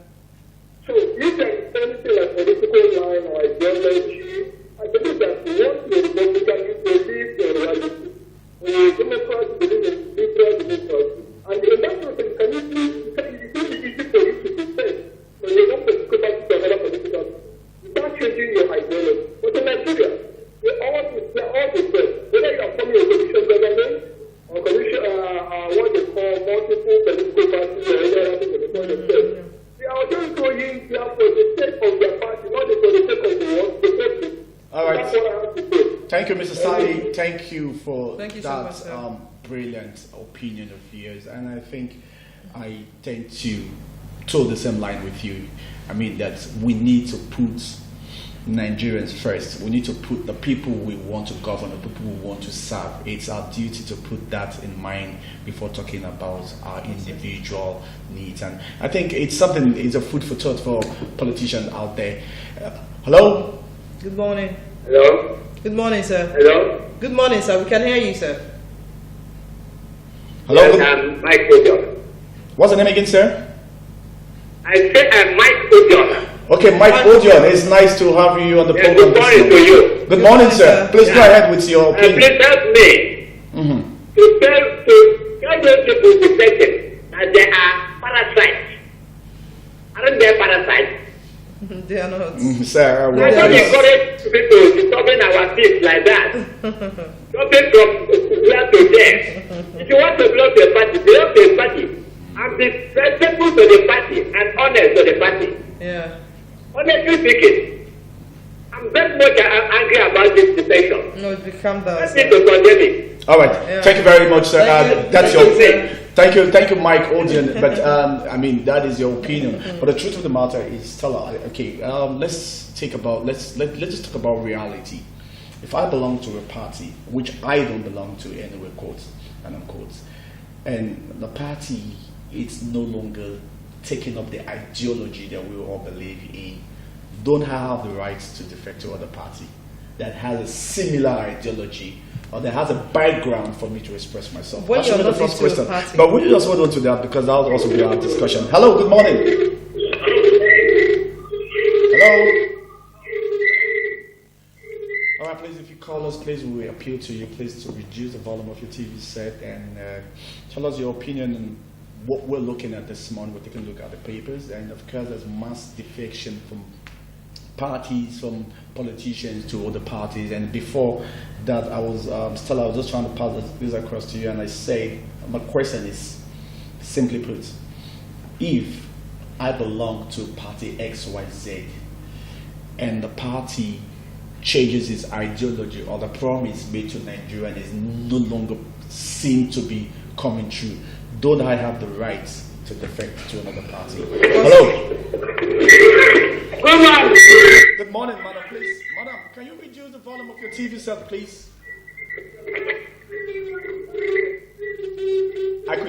So if there is anything like political line or ideology, I believe that once you're a Republican, you believe in reality. When you're a Democrat, you believe in liberal democracy. And in that process, can you please, it's very easy for you to defend when you want to go back to another political party. Start changing your ideology. But in Nigeria, they're all the same. Whether you are forming a coalition government or coalition, what they call multiple political parties or any other thing they call themselves, they are just going there for the sake of their party, not for the sake of the world, the country. All right. That's what I have to say. Thank you, Mr. Sali. Thank you for Thank you that so much, brilliant opinion of yours. And I think I tend to toe the same line with you. I mean that we need to put Nigerians first. We need to put the people we want to govern, the people we want to serve. It's our duty to put that in mind before talking about our individual needs. And I think it's something, it's a food for thought for politicians out there. Hello? Good morning. Hello? Good morning, sir. Hello? Good morning, sir. We can hear you, sir. Hello? Yes, I'm Mike Ojon. What's the name again, sir? I say I'm Mike Ojon. Okay, Mike Odion, it's nice to have you on the program. Good morning to you. Good morning, sir. Please go ahead with your opinion. Please help me to tell those people defected that they are parasites. Aren't they parasites? They are not. Sir, I don't encourage people disturbing our peace like that. Jumping from here to there. If you want to belong to a party, belong to a party. And be respectful to the party and honest to the party. Yeah. Honestly speaking, I'm very much angry about this defection. No, it calm down. I need to condemn it. All right. Yeah. Thank you very much, sir. That's your you. Thank you, Mike Odion. But I mean, that is your opinion. But the truth of the matter is, Stella. Okay, let's just talk about reality. If I belong to a party, which I don't belong to anyway, quotes and unquotes, and the party is no longer taking up the ideology that we all believe in, don't I have the right to defect to other party that has a similar ideology or that has a background for me to express myself? When That should you're be the not first into a question. party. But we'll just hold on to that because that'll also be our discussion. Hello, good morning. Hello. All right, please, if you call us, please, we appeal to you, please, to reduce the volume of your TV set and tell us your opinion on what we're looking at this morning. We're taking a look at the papers, and of course, there's mass defection from parties, from politicians to other parties. And before that, I was just trying to pass this across to you, and I said, my question is simply put: if I belong to party XYZ, and the party changes its ideology or the promise made to Nigeria is no longer seen to be coming true, don't I have the right to defect to another party? Hello. Good morning. Good Good morning, madam, please. Madam, can you reduce the volume of your TV set, please? I could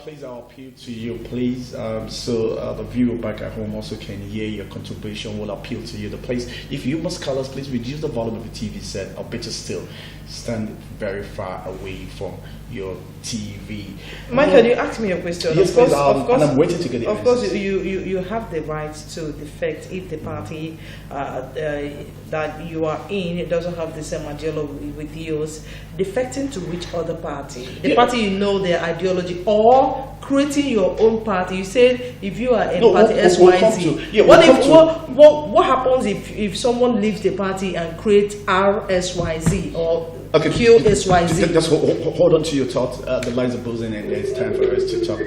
please, I'll appeal to you, please. So the viewer back at home also can hear your contribution. Will appeal to you. The place, if you must call us, please reduce the volume of the TV set, or better still, stand very far away from your TV. Michael, you asked me a question. Yes, of course, and I'm waiting to get the Of course, answers. you have the right to defect if the party that you are in, it doesn't have the same ideology with yours. Defecting to which other party? The party you know their ideology, or creating your own party. You said if you are in party XYZ. What happens if someone leaves the party and creates RSYZ or QSYZ? Just hold on to your thoughts. The lines are buzzing and it's time for us to talk.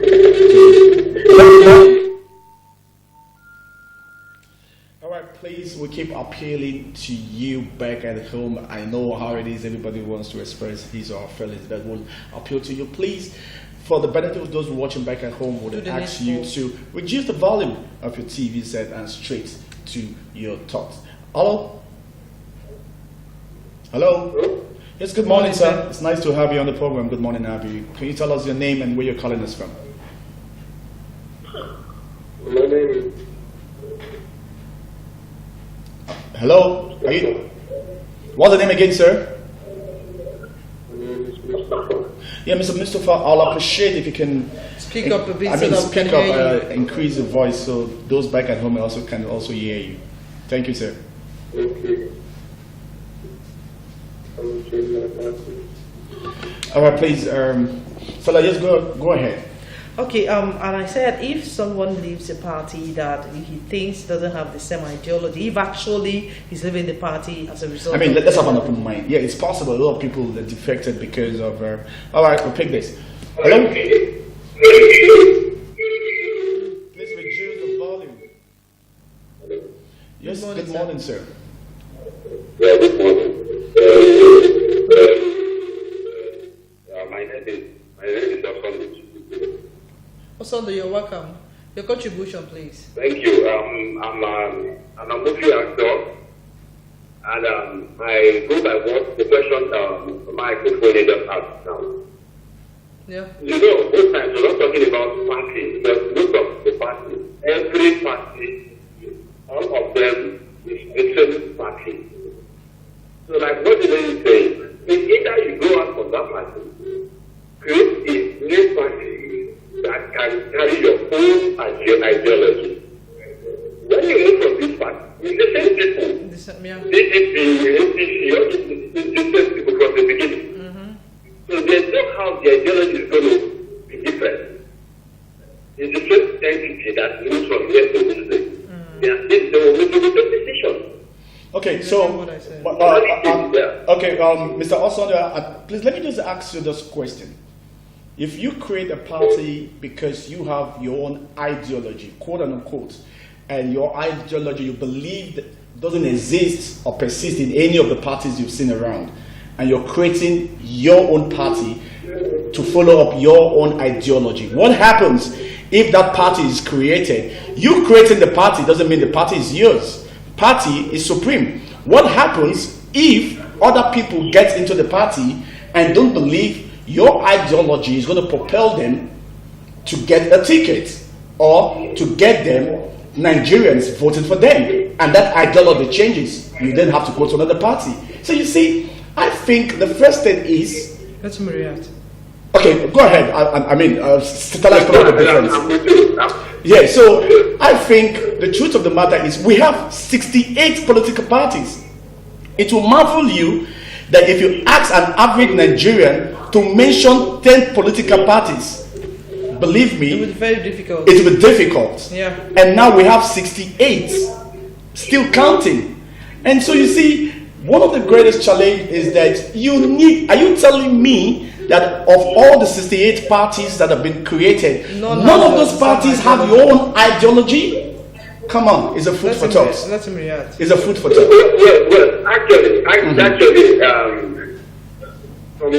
Alright, please, we keep appealing to you back at home. I know how it is, everybody wants to express his or her feelings, but we'll appeal to you. Please, for the benefit of those watching back at home, would ask you to reduce the volume of your TV set and straight to your thoughts. Hello? Hello? Yes, good morning, sir. It's nice to have you on the program. Good morning, Abia. Can you tell us your name and where you're calling us from? My name is... Hello? Are you... What's the name again, sir? My name is Mustafa. Yeah, Mr. Mustafa, I'll appreciate if you can speak up a bit. Speak up, increase the voice so those back at home can also hear you. Thank you, sir. Okay. All right, please. So just go ahead. Okay. And I said if someone leaves a party that he thinks doesn't have the same ideology, if actually he's leaving the party as a result. I mean, let's have an open mind. Yeah, it's possible. A lot of people that defected because of. All right, we'll pick this. Hello. Please reduce the volume. Yes. Good morning, sir. Yeah, good morning. My name is Osondo, you're welcome. Your contribution, please. Thank you. I'm a movie actor, and I go by what the question my co-phone just asked now. Yeah. You know, most times we're not talking about parties, but most of the parties, every party, all of them is different parties. So, like, what do they say? Either you go out from that party, create a new party that can carry your own ideology. When you move from this party, it's the same people. DDP, NPC, all the same people from the beginning. So there's no how the ideology is going to be different. It's the same entity that moves from here to this day. They will make a different decision. Okay, so Mr. Osondo, please let me just ask you this question. If you create a party because you have your own ideology, quote unquote, and your ideology you believe doesn't exist or persist in any of the parties you've seen around, and you're creating your own party to follow up your own ideology, what happens if that party is created? You creating the party doesn't mean the party is yours. Party is supreme. What happens if other people get into the party and don't believe your ideology is going to propel them to get a ticket or to get them Nigerians voting for them, and that ideology changes? You then have to go to another party. So you see, I think the first thing is... Let me react. Okay, go ahead. I mean, tell us about the difference. Yeah, so I think the truth of the matter is we have 68 political parties. It will marvel you that if you ask an average Nigerian to mention 10 political parties, believe me, it would be very difficult. It will be difficult. Yeah. And now we have 68, still counting. And so you see, one of the greatest challenges is that you need, are you telling me that of all the 68 parties that have been created, none of those parties have your own ideology? Come on, it's a food for thought. Let him react. It's a food for thought. Well, actually, from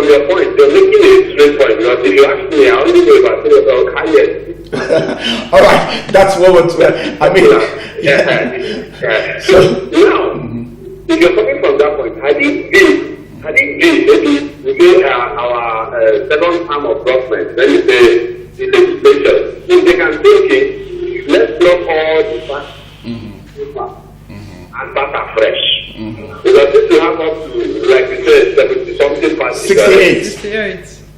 your point, you're making a straight point. Because if you ask me, I only know about Kanye. All right, that's what we're. I mean, So now, if you're coming from that point, I think maybe we get our second arm of government, let me say the legislature, if they can say, okay, let's block all the past and start afresh. Because this will have up to, like you said, 70-something parties.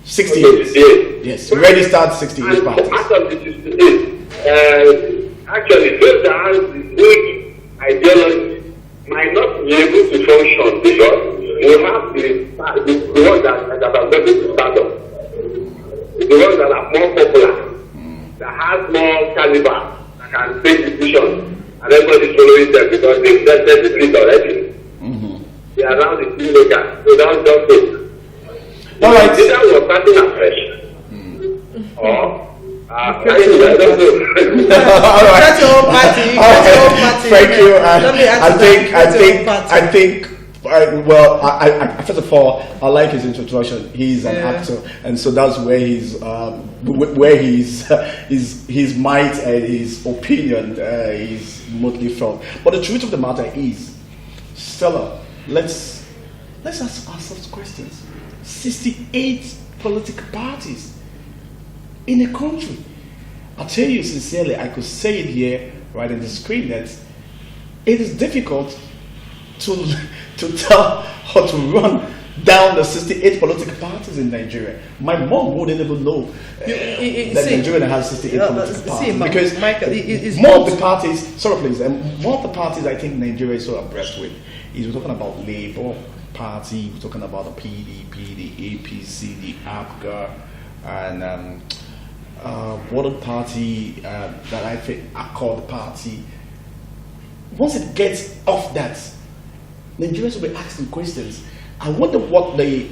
68. Yes, we already start 68 parties. Out of the 68, actually, those that have the weak ideology might not be able to function because we have the ones that are going to stand up. The ones that are more popular, that have more caliber, that can take decisions, and everybody's following them because they've tested the street already. They are now the kingmakers, so that's just it. All right. Either we're starting afresh, or all right. That's your own party. That's your own party. Thank you. I think. Well, I first of all, I like his introduction. He's an actor, and so that's where his might and his opinion is mostly from. But the truth of the matter is, Stella, let's ask ourselves questions. 68 political parties in a country. I tell you sincerely, I could say it here right on the screen that it is difficult to tell or to run down the 68 political parties in Nigeria. My mom wouldn't even know that Nigeria has 68 political parties because more of the parties. Sorry, please. More of the parties I think Nigeria is so abreast with is we're talking about Labour Party, we're talking about the PDP, the APC, the Abga, and what a party that I think I call the party. Once it gets off that, Nigerians will be asking questions. I wonder what the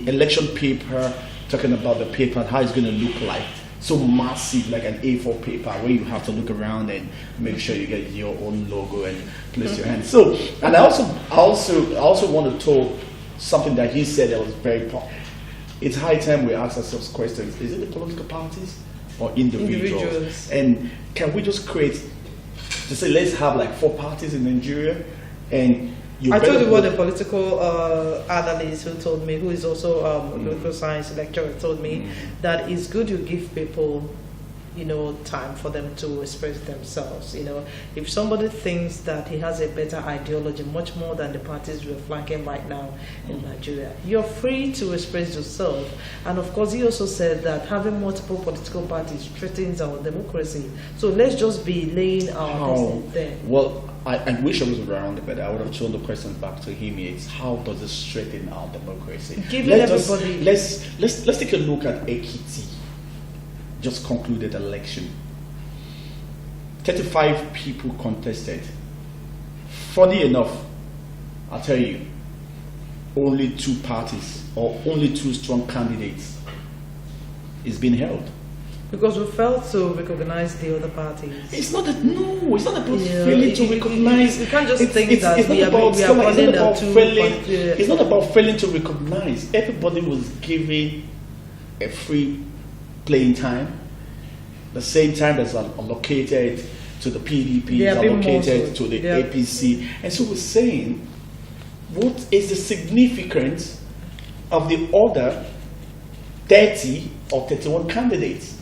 election paper, talking about the paper, how it's going to look like. So massive, like an A4 paper, where you have to look around and make sure you get your own logo and place your hand. So, and I also want to talk something that he said that was very important. It's high time we ask ourselves questions: is it the political parties or individuals? And can we just create to say let's have like 4 parties in Nigeria? And I told you what the political analyst who told me, who is also a political science lecturer, told me that it's good you give people, time for them to express themselves. If somebody thinks that he has a better ideology, much more than the parties we're flanking right now in Nigeria, you're free to express yourself. And of course, he also said that having multiple political parties threatens our democracy. So let's just be laying our business there. Well, I wish I was around, but I would have thrown the question back to him. It's how does it strengthen our democracy? Let's take a look at Ekiti. Just concluded election. 35 people contested. Funny enough, I'll tell you, only 2 parties or only 2 strong candidates is being held. Because we failed to recognize the other parties. It's not about failing to recognize. You can't just think that we are running the 2. It's not about failing to recognize. Everybody was given a free playing time. The same time that's allocated to the PDP, is allocated to the APC. And so we're saying, what is the significance of the other 30 or 31 candidates?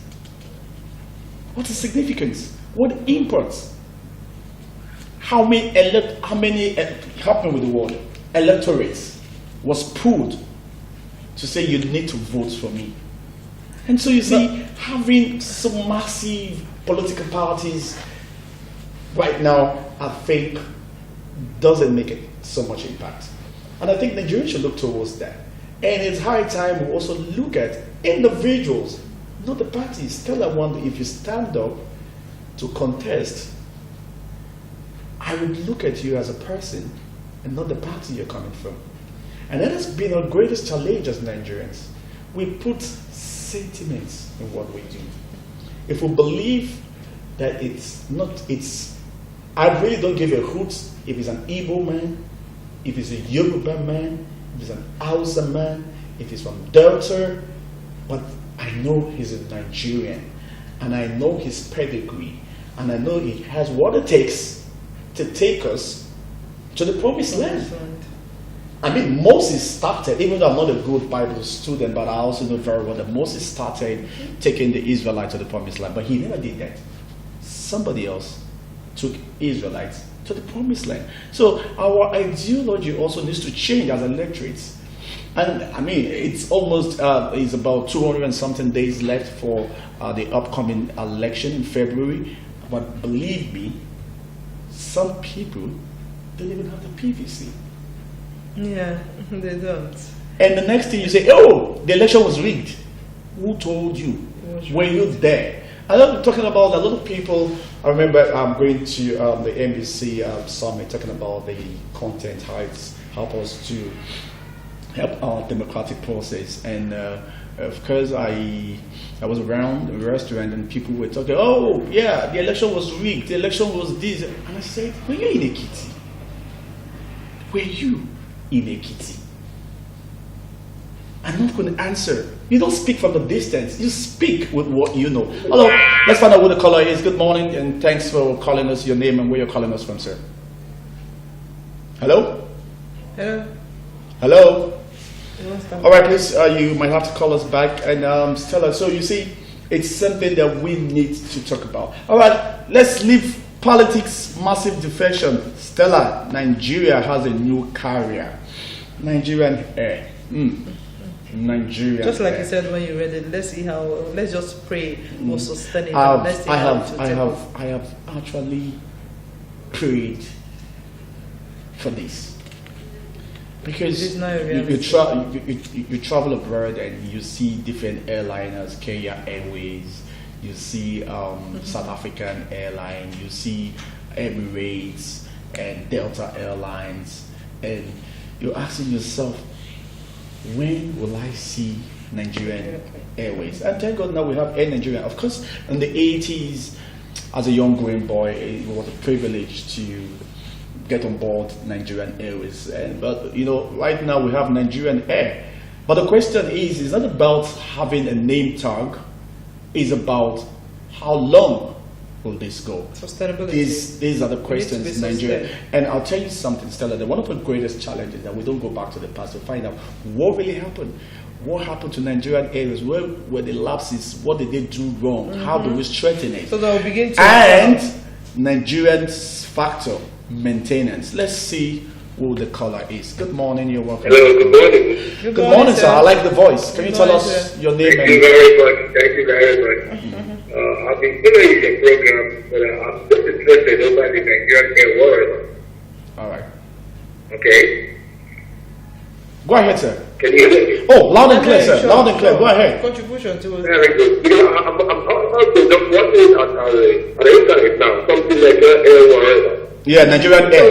What's the significance? What imports? How many help me with the word, electorates was pulled to say you need to vote for me? And so you see, having some massive political parties right now, I think, doesn't make it so much impact. And I think Nigeria should look towards that. And it's high time we also look at individuals, not the parties. Tell I wonder if you stand up to contest, I would look at you as a person and not the party you're coming from. And that has been our greatest challenge as Nigerians. We put sentiments in what we do. If we believe that I really don't give a hoot if it's an Igbo man, if it's a Yoruba man, if it's an Hausa man, if he's from Delta, but I know he's a Nigerian. and I know his pedigree, and I know he has what it takes to take us to the promised land. I mean, Moses started, even though I'm not a good Bible student, but I also know very well that Moses started taking the Israelites to the promised land, but he never did that. Somebody else took Israelites to the promised land. So our ideology also needs to change as electorates. And I mean, it's almost, it's about 200 and something days left for the upcoming election in February. But believe me, some people don't even have the PVC. Yeah, they don't. And the next thing you say, oh, the election was rigged. Who told you? Were you there? I'm talking about a lot of people. I remember going to the NBC summit, talking about the content, how it's help us to help our democratic process. And of course, I was around the restaurant and people were talking, oh, yeah, the election was rigged, the election was this. And I said, were you in Ekiti? Were you in Ekiti? I'm not going to answer. You don't speak from the distance. You speak with what you know. Hello, let's find out who the caller is. Good morning, and thanks for calling us, your name and where you're calling us from, sir. Hello? Hello? Hello? All right, please, you might have to call us back. And Stella, so you see, it's something that we need to talk about. All right, let's leave politics, massive defection. Stella, Nigeria has a new carrier. Nigerian Air. Nigeria. Just like you said when you read it, let's see how. Let's just pray for sustaining. I have actually prayed for this because you travel abroad and you see different airliners, Kenya Airways, you see South African Airline, you see Emirates and Delta Airlines, and you're asking yourself, when will I see Nigerian Airways? And thank God now we have Air Nigeria. Of course, in the 80s, as a young growing boy, it was a privilege to get on board Nigerian Airways. But you know, right now we have Nigerian Air. But the question is, it's not about having a name tag. It's about how long will this go? Sustainability. These are the questions in Nigeria. And I'll tell you something, Stella, that one of the greatest challenges that we don't go back to the past to find out what really happened. What happened to Nigerian areas? Where were the lapses? What did they do wrong? How do we strengthen it? So they'll begin to. And Nigerian's factor, maintenance. Let's see who the caller is. Good morning, you're welcome. Hello, good morning. Good morning, sir. I like the voice. Can you tell us your name? Thank you very much. Thank you very much. I've been following your program, but I'm still interested over the Nigerian Air World. All right. Okay. Go ahead, sir. Can you hear me? Oh, loud and clear, sir. Loud and clear. Go ahead. Contribution to. Very good. Because I'm also just watching at the internet now, something like Air World. Yeah, Nigerian Air.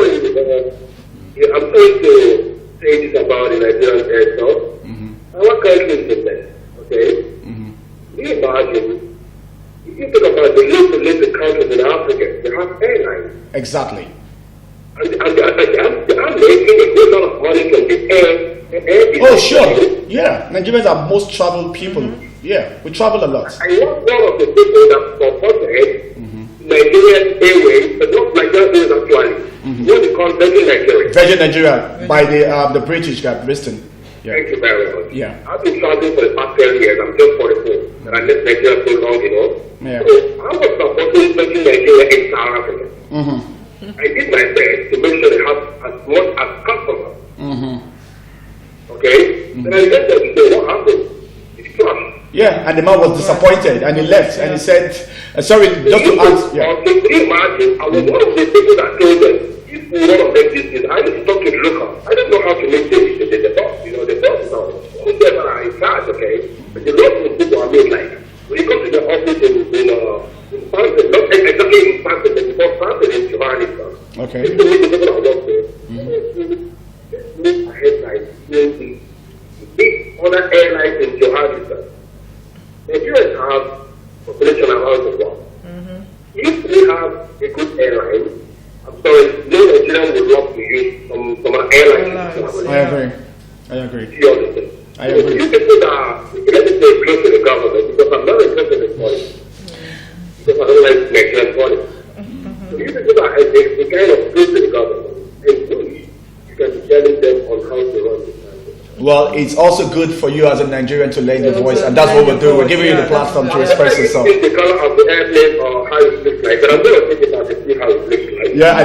I'm trying to say this about the Nigerian Air stuff. Our country is different. Okay. You imagine. You think about the little countries in Africa, they have airlines. Exactly. And I'm making a good lot of money from the air. Oh, sure. Yeah. Nigerians are most traveled people. Yeah, we travel a lot. I was one of the people that supported Nigerian Airways, but not Nigerian Airways actually. What they call Virgin Nigeria. Virgin Nigeria by the British guy, Bristol. Yeah. Thank you very much. Yeah. I've been traveling for the past 10 years. I'm just 44. And I left Nigeria so long, you know. Yeah. So I was supporting Virgin Nigeria in South Africa. I did my best to make sure they have as much as customers. Okay? Then I left them to say, what happened? It's crushed. Yeah, and the man was disappointed and he left and he said, sorry, just to ask. Yeah. Can you imagine? I was one of the people that told them, if we want to make this, I need to talk to the local. I don't know how to make this. The boss, you know, the boss is on. Whoever are in charge, okay? But the local people, I mean, like, when you come to the office in Stanton, not exactly in Stanton, but before Stanton in Johannesburg. Okay. People need to go to work there. Move ahead, like, the big other airlines in Johannesburg. Nigerians have population around the world. If we have a good airline, I'm sorry, no Nigerian would love to use some airlines. I agree. You understand? I agree. You people that, let me say, close to the government, because I'm not interested in politics. Nigerian policy. So if you are the kind of close to the government, and you can challenge them on how to run this country. Well, it's also good for you as a Nigerian to lend your voice, and that's what we're doing. We're giving you the platform to express yourself. The color of the airplane or how it looks like, but I'm going to think about it, see how it looks like. Yeah, I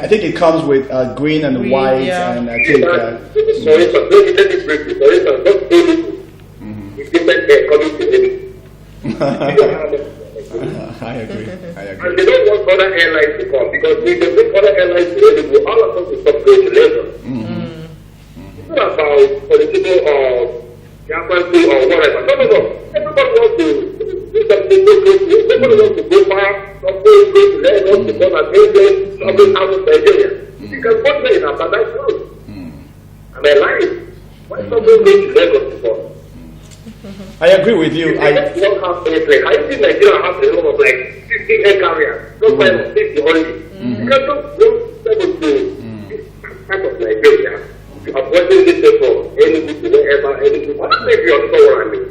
think it comes with green and white, and I think. For instance, let me break it. For instance, not only with different air coming to I agree. And they don't want other airlines to come because if they bring other airlines to Enugu, all of us will stop going to Lagos. It's not about political or geography or whatever. No. Everybody wants to do something good. Everybody wants to go far, something go to Lagos, to go to Abia, something out of Nigeria. You can put me in Abia, that's true. Am I lying? Why somebody go to Lagos before? I agree with you. I don't have anything. I think Nigeria has a lot of like 50 air carriers. Don't find 50 only. You can just go to this part of Nigeria. Avoiding this people, anything, wherever, anything. I don't think you understand what I mean.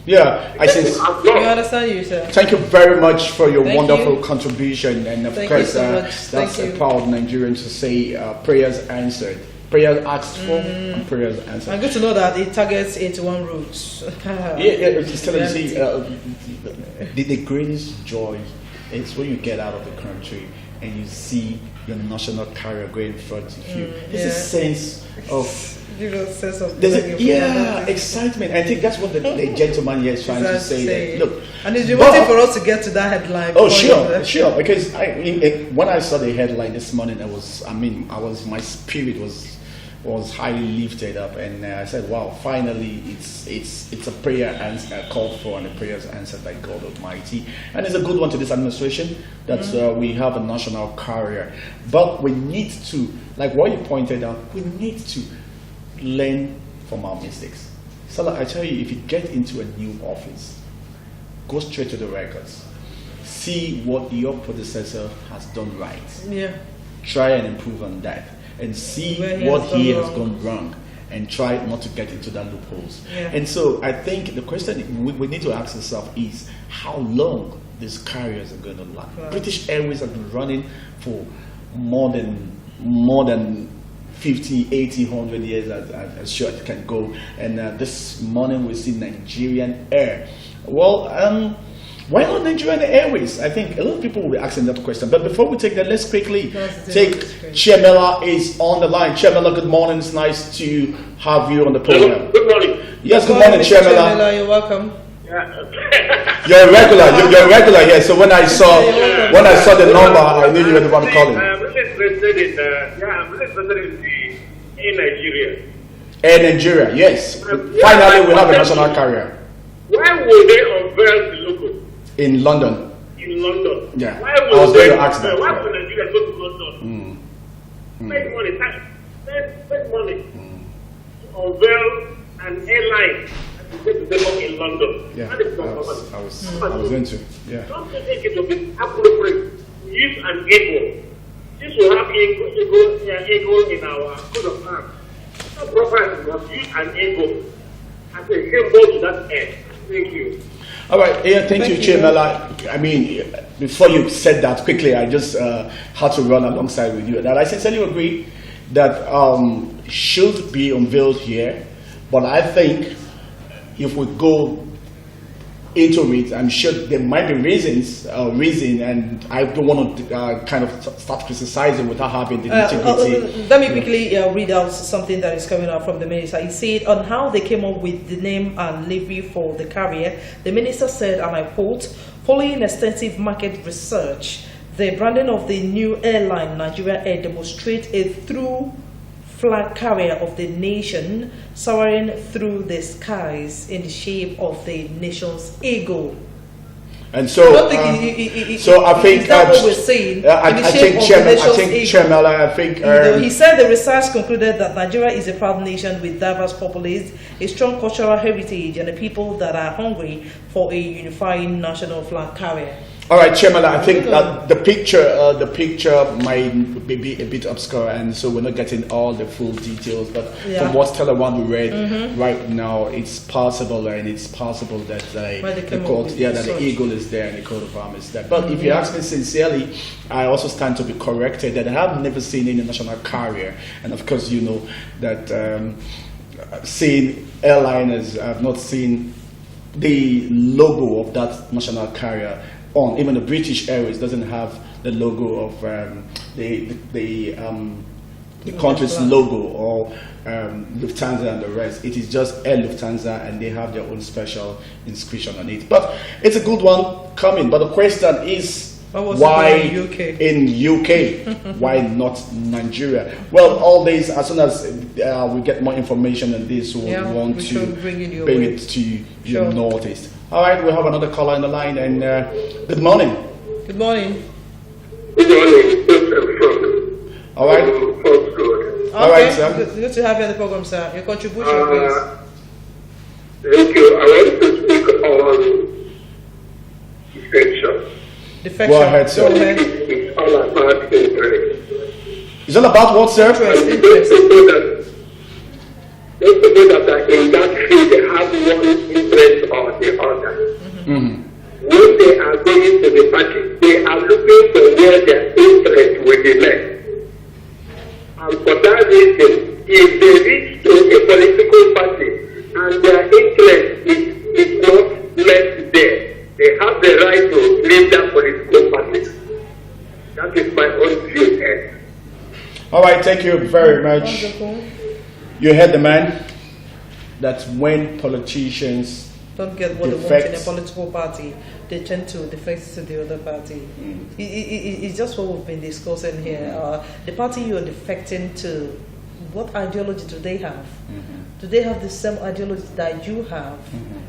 Yeah, I think. We understand you, sir. Thank you very much for your Thank wonderful you. contribution, and of Thank course, you so much. that's Thank a you. proud Nigerian to say prayers answered, prayers asked for, and prayers answered. And good to know that it targets 81 routes. It's telling you, see, the greatest joy is when you get out of the country and you see your national carrier going in front of you. There's a sense of excitement. I think that's what the gentleman here is trying to say. That, look, and it's been waiting for us to get to that headline. Oh, sure. Because when I saw the headline this morning, my spirit was highly lifted up, and I said, "Wow! Finally, it's a prayer called for, and a prayer is answered by God Almighty, and it's a good one to this administration that we have a national carrier. But we need to, like what you pointed out, we need to learn from our mistakes. So, I tell you, if you get into a new office, go straight to the records, see what your predecessor has done right. Yeah. Try and improve on that. And see what he has gone wrong, and try not to get into that loopholes. Yeah. And so I think the question we need to ask ourselves is how long these carriers are going to last. Right. British Airways has been running for more than 50, 80, 100 years as short it can go. And this morning we see Nigerian Air. Well, why not Nigerian Airways? I think a lot of people will be asking that question. But before we take that, let's quickly take Chiamela is on the line. Chiamela, good morning. It's nice to have you on the program. Good morning. Yes, good morning, Chiamela. You're welcome. You're a regular. You're a regular here. So when I saw the number, I knew you were the one calling. I'm really interested in Nigeria. Air Nigeria, yes. Finally, we have a national carrier. Why would they unveil the logo? In London. In London. Yeah. Why I was going to ask that. Why would Nigeria go to London? Spend money. Spend money to unveil an airline to develop in London. Yeah. I was going to. Yeah. Don't think it will be appropriate to use an ego. This will have ego in our code of arms. It's not proper to use an ego as a symbol to that end. Thank you. All right, yeah, thank you, Chiamela. I mean, before you said that quickly, I just had to run alongside with you. And I sincerely agree that should be unveiled here. But I think if we go into it, I'm sure there might be reason, and I don't want to kind of start criticizing without having the nitty-gritty. Let me quickly read out something that is coming out from the minister. He said on how they came up with the name and livery for the carrier. The minister said, and I quote, "Following extensive market research, the branding of the new airline, Nigeria Air, demonstrates a true flag carrier of the nation soaring through the skies in the shape of the nation's eagle." And so, I think that's what we're saying. I think Chiamela, he said the research concluded that Nigeria is a proud nation with diverse populace, a strong cultural heritage, and a people that are hungry for a unifying national flag carrier. All right, Chairman, I think that the picture might be a bit obscure, and so we're not getting all the full details. But from what Stella One we read right now, it's possible that the eagle is there and the coat of arms is there. But if you ask me sincerely, I also stand to be corrected that I have never seen any national carrier, and of course you know that seeing airliners, I have not seen the logo of that national carrier on. Even the British Airways doesn't have the logo of the country's logo, or Lufthansa and the rest. It is just Air Lufthansa, and they have their own special inscription on it. But it's a good one coming. But the question is, why in UK? Why not Nigeria? Well, all this, as soon as we get more information on this, we want to bring it to your notice. All right, we have another caller on the line, and good morning. Good morning. Good morning. All right. Okay. All right, sir. Good to have you on the program, sir. Your contribution, please. Thank you. I want to speak on defection. Defection. Go ahead, sir. It's all about interest. It's all about what, sir? Interest. Those people that are in that field, they have one interest or the other. When they are going to the party, they are looking for where their interest will be met. And for that reason, if they reach to a political party and their interest is not met there, they have the right to leave that political party. That is my own view. All right, thank you very much. Wonderful. You heard the man that when politicians don't get what they want in a political party, they tend to defect to the other party. It's just what we've been discussing here. The party you are defecting to, what ideology do they have? Do they have the same ideology that you have?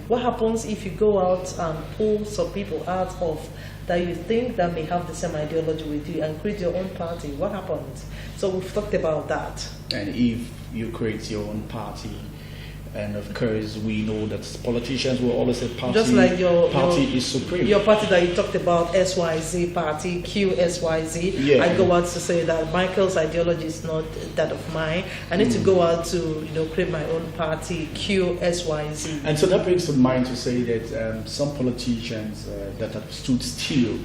What happens if you go out and pull some people out of that you think that may have the same ideology with you and create your own party? What happens? So we've talked about that. And if you create your own party, and of course we know that politicians will always say party, just like party is supreme. Your party that you talked about, SYZ party, QSYZ. Yeah. I go out to say that Michael's ideology is not that of mine. I need to go out to create my own party, QSYZ. And so that brings to mind to say that some politicians that have stood still,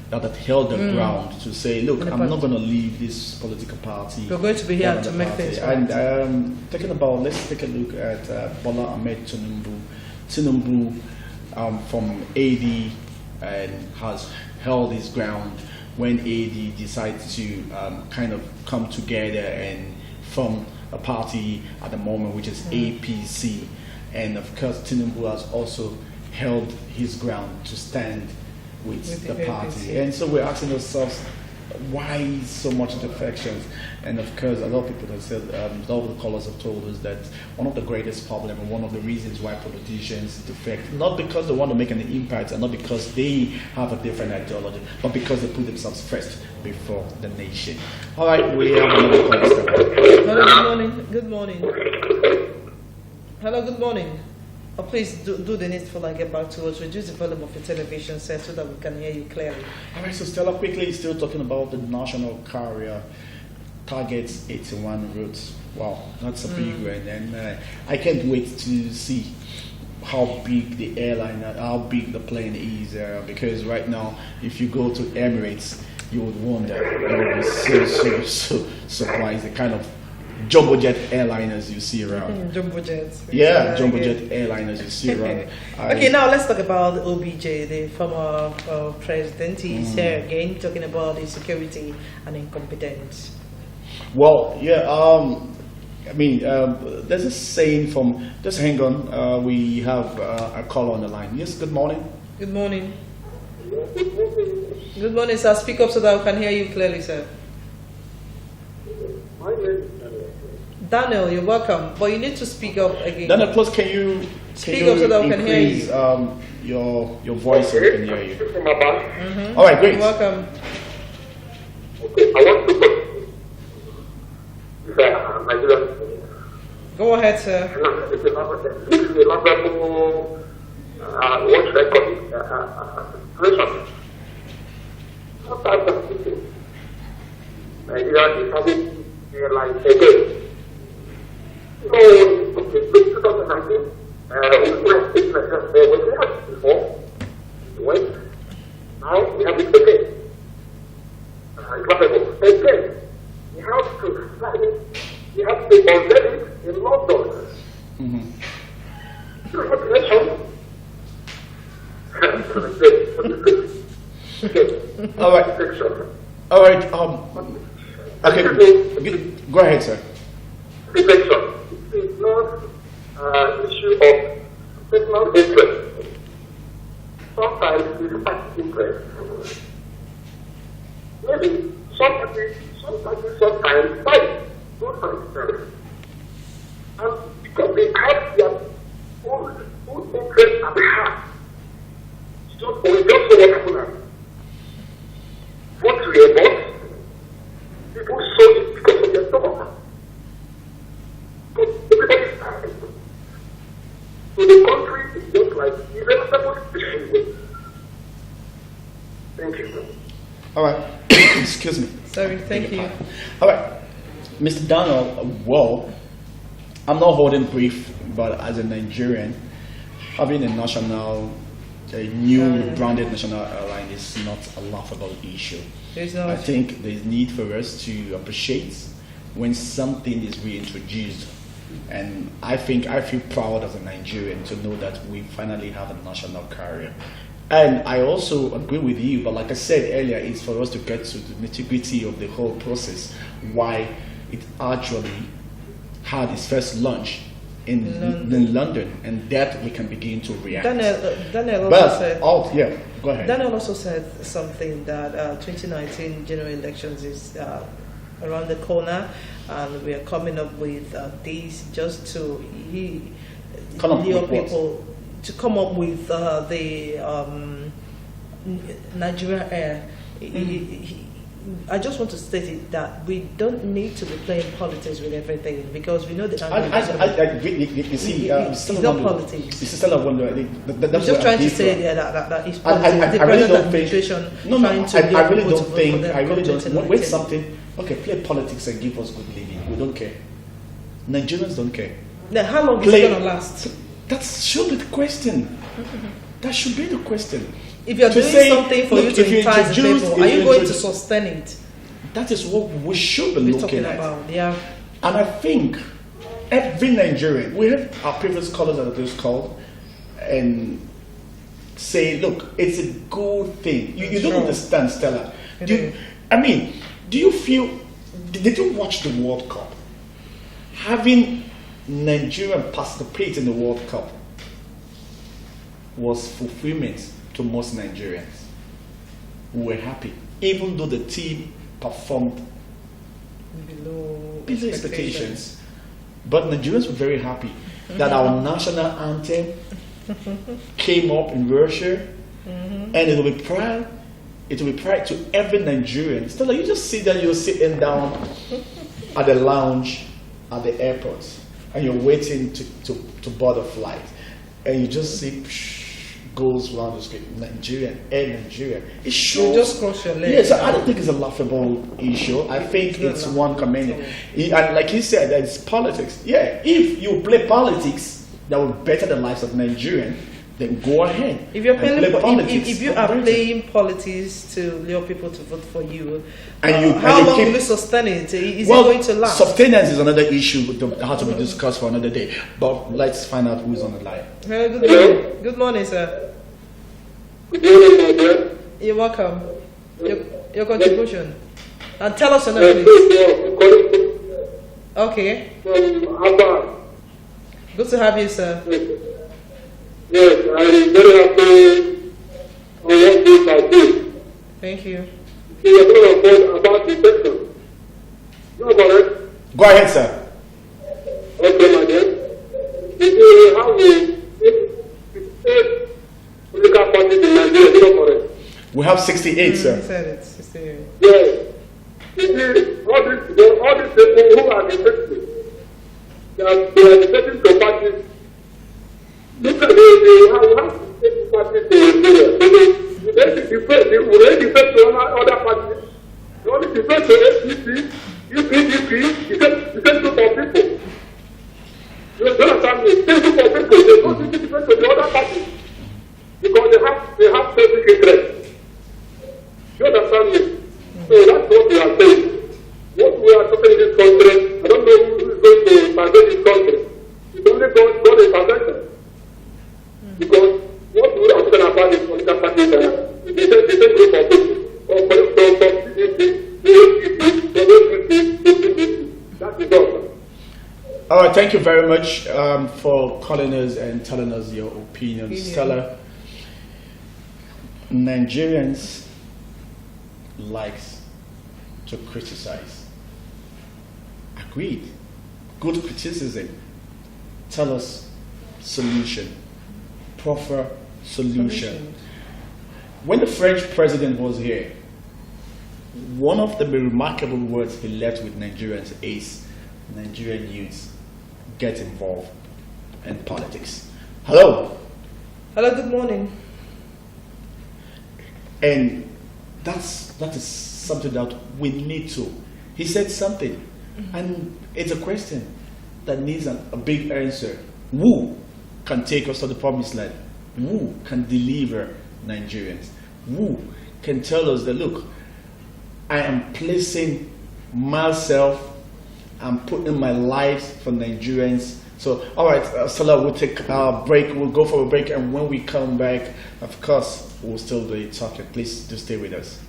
that have held the ground to say, look, I'm not going to leave this political party. We're going to be here to make things right. And talking about, let's take a look at Bola Ahmed Tinubu. Tinubu from AD and has held his ground when AD decides to kind of come together and form a party at the moment, which is APC. And of course, Tinubu has also held his ground to stand with the party. And so we're asking ourselves, why so much defections? And of course, a lot of people have said, all the callers have told us that one of the greatest problems and one of the reasons why politicians defect, not because they want to make an impact and not because they have a different ideology, but because they put themselves first before the nation. All right, we have another caller. Hello, good morning. Good morning. Hello, good morning. Please do the needful and get back to us. Reduce the volume of your television set so that we can hear you clearly. All right, so Stella, quickly, still talking about the national carrier targets 81 routes. Wow, that's a big one. And I can't wait to see how big the airline, how big the plane is. Because right now, if you go to Emirates, you would wonder, you would be so surprised. The kind of jumbo jet airliners you see around. Jumbo jets. Yeah, jumbo jet airliners you see around. Okay, now let's talk about OBJ, the former president. He's here again talking about the security and incompetence. Well, yeah, I mean, there's a saying from, just hang on, we have a caller on the line. Yes, good morning. Good morning. Good morning, sir. Speak up so that we can hear you clearly, sir. My name is Daniel, you're welcome, but you need to speak up again. Daniel, plus can you speak up so that we can hear you? Your voice so we can hear you. All right, great. You're welcome. Okay, I want to go ahead, sir. It's a lovable, what should I call it? Nigeria is having airlines again. So, okay, 2019, we have six elections there, we had before, it went. Now we have it again. It's laughable. Again, we have to unveil it in London. So what election? All right. All right. Okay. Go ahead, sir. Election. It is not an issue of personal interest. Sometimes it's party interest. Maybe sometimes fight those parties. And because they have their own interest at heart. So we just say what happened. Vote to a vote. People sold it because of their stomach. Because everybody's tired. So the country is just like irreversible situation. Thank you. All right. Excuse me. Sorry, thank you. All right. Mr. Donald, well, I'm not holding brief, but as a Nigerian, having a new branded national airline is not a laughable issue. I think there's need for us to appreciate when something is reintroduced. And I feel proud as a Nigerian to know that we finally have a national carrier. And I also agree with you, but like I said earlier, it's for us to get to the nitty-gritty of the whole process, why it actually had its first launch in London, and that we can begin to react. Daniel also said, go ahead. Daniel also said something that 2019 general elections is around the corner, and we are coming up with these just to lure people to come up with the Nigeria Air. I just want to state it that we don't need to be playing politics with everything, because we know the you see, it's not politics. It's still a wonder. That's just trying to say that it's politics. The present administration trying to I really don't think. I really don't. Wait, something. Okay, play politics and give us good living. We don't care. Nigerians don't care. Then how long is it going to last? That should be the question. That should be the question. If you're doing something for you to entice the people, are you going to sustain it? That is what we should be looking at. Yeah. And I think every Nigerian, we have our previous callers that are just called and say, look, it's a good thing. You don't understand, Stella. Do you feel, did you watch the World Cup? Having Nigeria participate in the World Cup was fulfillment to most Nigerians. We were happy, even though the team performed below expectations. But Nigerians were very happy that our national anthem came up in Russia, and it will be pride. It will be pride to every Nigerian. Still, like, you just see that you're sitting down at the lounge at the airport, and you're waiting to board a flight, and you just see goes around the screen, Nigeria, Air Nigeria. It shows. You just cross your legs. Yeah, so I don't think it's a laughable issue. I think it's one commendable. And like you said, it's politics. Yeah, if you play politics that will better the lives of Nigerians, then go ahead. If you're playing politics, if you are playing politics to lure people to vote for you, and how long will you sustain it? Is it going to last? Sustenance is another issue that has to be discussed for another day. But let's find out who's on the line. Good morning. Good morning, sir. Good morning, my dear. You're welcome. Your contribution. And tell us another, please. Okay. Good to have you, sir. Yes, I'm very happy on what this I did. Thank you. You are talking about the person. You know correct? Go ahead, sir. Okay, my dear. You have the political parties in Nigeria, you know correct? We have 68, sir. You said it, 68. Yes. You see, all these people who are defective, they are defective to parties. Look at how this party to Nigeria. They defect to other parties. The only thing different to APC, UPDP, the same group of people. You understand me? Same group of people, they don't be different to the other party. Because they have basic interest. You understand me? So that's what we are saying. What we are talking in this country, I don't know who is going to pervade this country. It's only God is perfection. Because what we are talking about is political parties, the same group of people. All right, thank you very much for calling us and telling us your opinion, Stella. Nigerians likes to criticize. Agreed. Good criticism. Tell us solution. Proper solution. When the French president was here, one of the remarkable words he left with Nigerians is Nigerian youths get involved in politics. Hello. Hello, good morning. And that is something that we need to. He said something, and it's a question that needs a big answer. Who can take us to the promised land? Who can deliver Nigerians? Who can tell us that, look, I am placing myself, I'm putting my life for Nigerians. So, all right, Salah, we'll take a break. We'll go for a break, and when we come back, of course, we'll still be talking. Please do stay with us.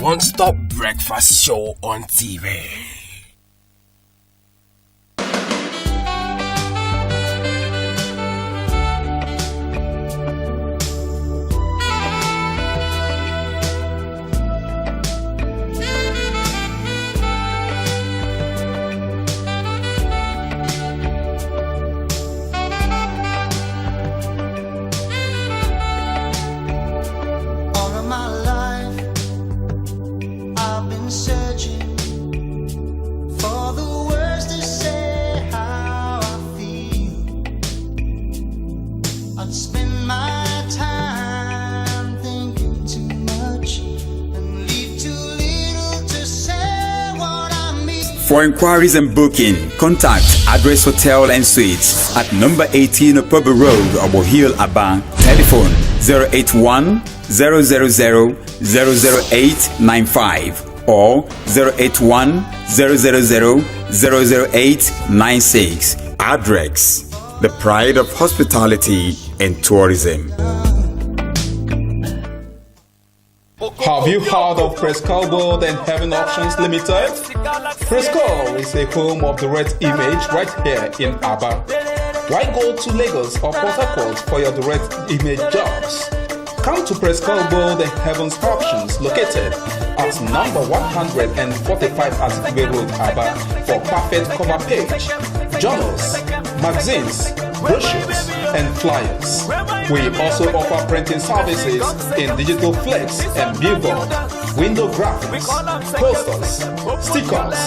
One-stop breakfast show on TV. For inquiries and booking, contact Address Hotel and Suites at number 18 Opobo Road, Obo Hill, Abia. Telephone 081 000 00895 or 081 000 00896. Address, the pride of hospitality and tourism. Have you heard of Prescal World and Heaven Options Limited? Prescal is a home of the direct image right here in Abia. Why go to Lagos or Port Harcourt for your direct image jobs? Come to Prescal World and Heaven's Options located at number 145 Azikiwe Road, Abia for perfect cover page, journals, magazines, brochures, and flyers. We also offer printing services in digital flex and billboard, window graphics, posters, stickers,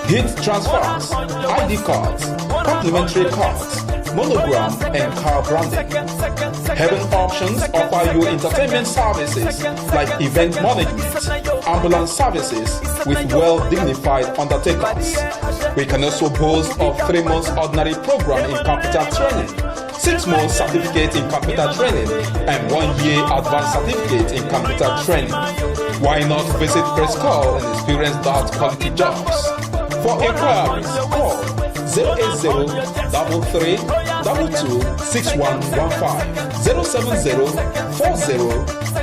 heat transfers, ID cards, complimentary cards, monogram, and car branding. Heaven Options offer you entertainment services like event management, ambulance services with well-dignified undertakers. We can also boast of 3 months ordinary program in computer training, 6 months certificate in computer training, and 1 year advanced certificate in computer training. Why not visit Prescal and experience that quality jobs? For inquiries, call 080 33 22 6115 070 40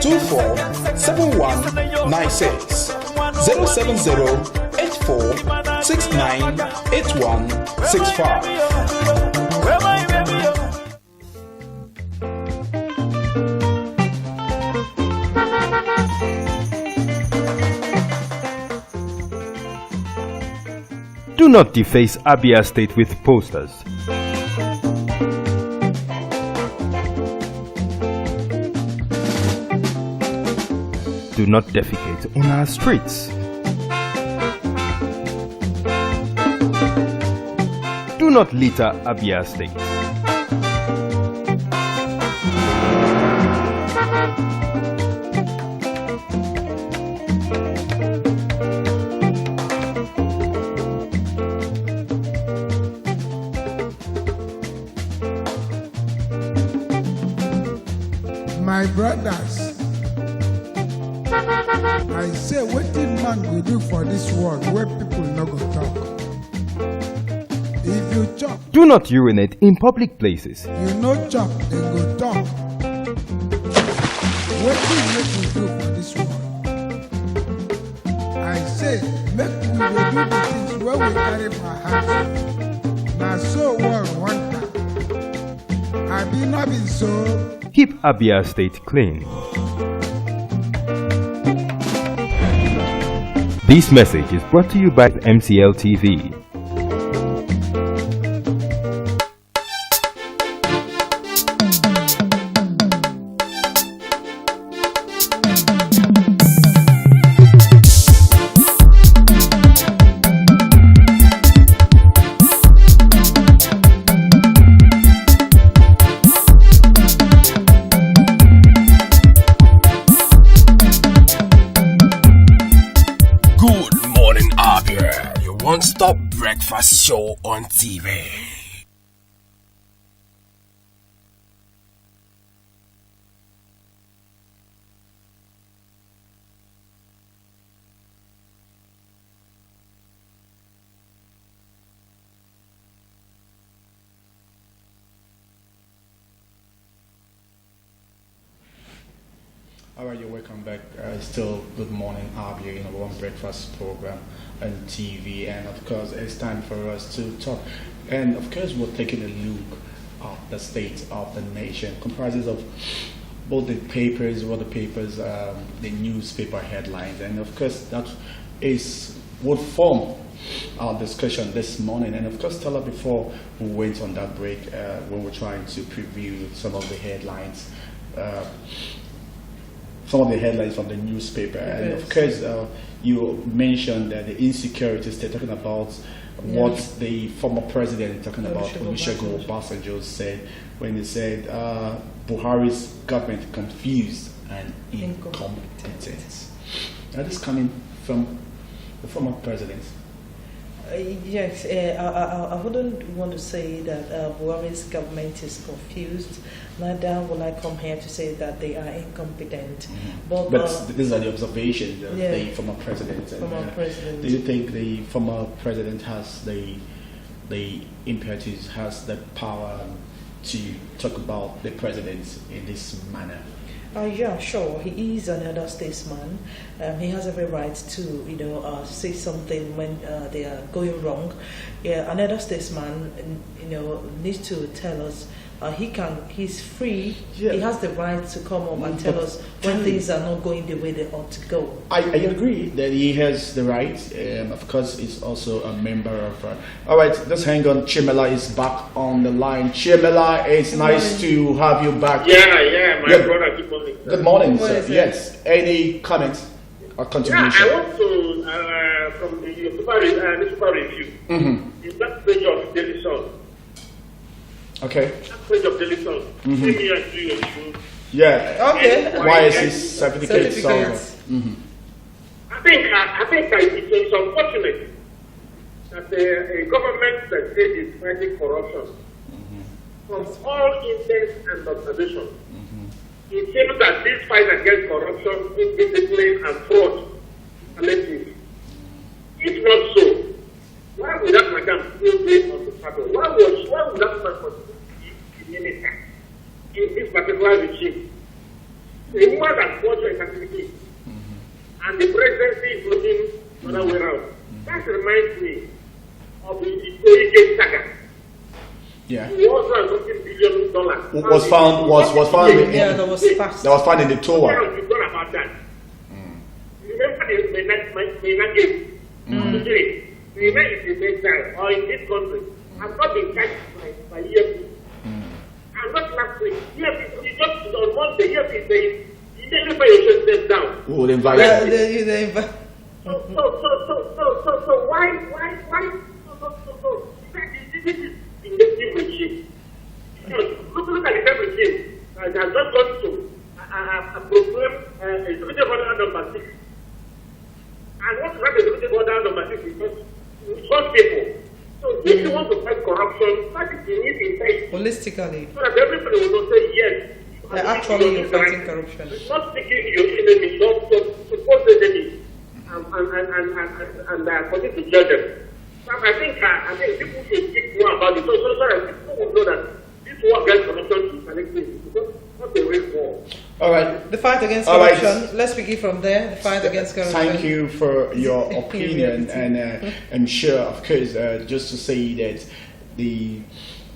24 7196 070 84 69 8165. Do not deface Abia State with posters. Do not defecate on our streets. Do not litter Abia State. My brothers, I say what did man go do for this world where people no go talk? If you chop, Do not urinate in public places. you no chop, then go talk. What did make we do for this world? I say make we dey do the things where we carry for heart. Na so world want am. Abi no be so. Keep Abia State clean. This message is brought to you by MCL TV. Good morning, Abia. Your one-stop breakfast show on TV. All right, you're welcome back. Still Good Morning, Abia, in our one breakfast program on TV. And of course, it's time for us to talk. And of course, we're taking a look at the state of the nation, comprises of both the papers, the newspaper headlines. And of course, that is what form our discussion this morning. And of course, Stella, before we went on that break, when we're trying to preview some of the headlines, from the newspaper. And of course, you mentioned that the insecurities, they're talking about what the former president talking about, Olusegun Obasanjo, said when he said Buhari's government confused and incompetent. That is coming from the former president. Yes, I wouldn't want to say that Buhari's government is confused. Neither will I come here to say that they are incompetent. But these are the observations of the former president. Do you think the former president has the impetus, has the power to talk about the president in this manner? Yeah, sure. He is another statesman. He has every right to, say something when they are going wrong. Yeah, another statesman, needs to tell us. He's free. Yeah. He has the right to come up and tell us when things are not going the way they ought to go. I agree that he has the right. Of course, he's also a member of. All right, just hang on. Chimela is back on the line. Chimela, it's nice to have you back. Yeah, my brother. Good morning. Sir. Good morning, sir. Yes. Any comments or contribution? Yeah, I want to from the newspaper review. In that page of Daily Sun. Okay. That page of Daily Sun. Yeah. Okay. Why is his certificate somewhere? I think it is unfortunate that a government that is fighting corruption, from all intents and observations, it seems that this fight against corruption, indiscipline, and fraud is collective. If not so, why would that madam still be on the paddle? Why would that person be the minister in this particular regime? A woman that forged a certificate, and the presidency is looking the other way around. That reminds me of the Oike saga. Yeah. $150 billion. Was found in the tower. What about that? Remember the Mena game? the event is in Nigeria or in this country have not been catched by EFCC. And not last week. EFCC just on Monday, EFCC said, you never pay your step down. We will invite So why? This is inductive regime. Look at the same regime that has just gone to proclaim executive order number 6. And what that executive order number 6 is just people. So if you want to fight corruption, that is the need in place. Holistically. So that everybody will not say yes. They're actually fighting corruption. Not speaking your enemy, not support the enemy, and continue to judge them. So I think people should speak more about it. So people will know that this war against corruption is connected. It's not a real war. All right. The fight against corruption. Let's begin from there. The fight against corruption. Thank you for your opinion, and I'm sure, of course, just to say that the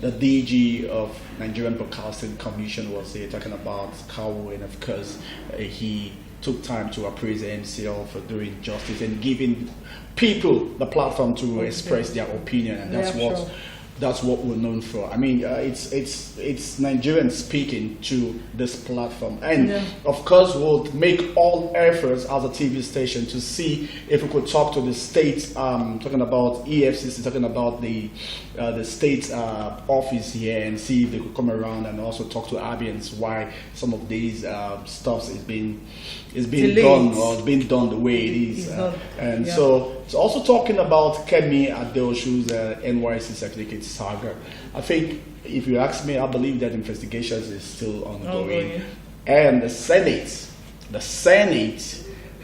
DG of Nigerian Broadcasting Commission was here talking about Kawu, and of course he took time to appraise the MCL for doing justice and giving people the platform to express their opinion, and that's what we're known for. I mean, it's Nigerians speaking to this platform, and of course we'll make all efforts as a TV station to see if we could talk to the states, talking about EFCC, talking about the state office here, and see if they could come around and also talk to Abians why some of these stuffs is being done, or it's being done the way it is, so it's also talking about Kemi Adeoshu's NYC certificate saga. I think, if you ask me, I believe that investigations is still ongoing. And the Senate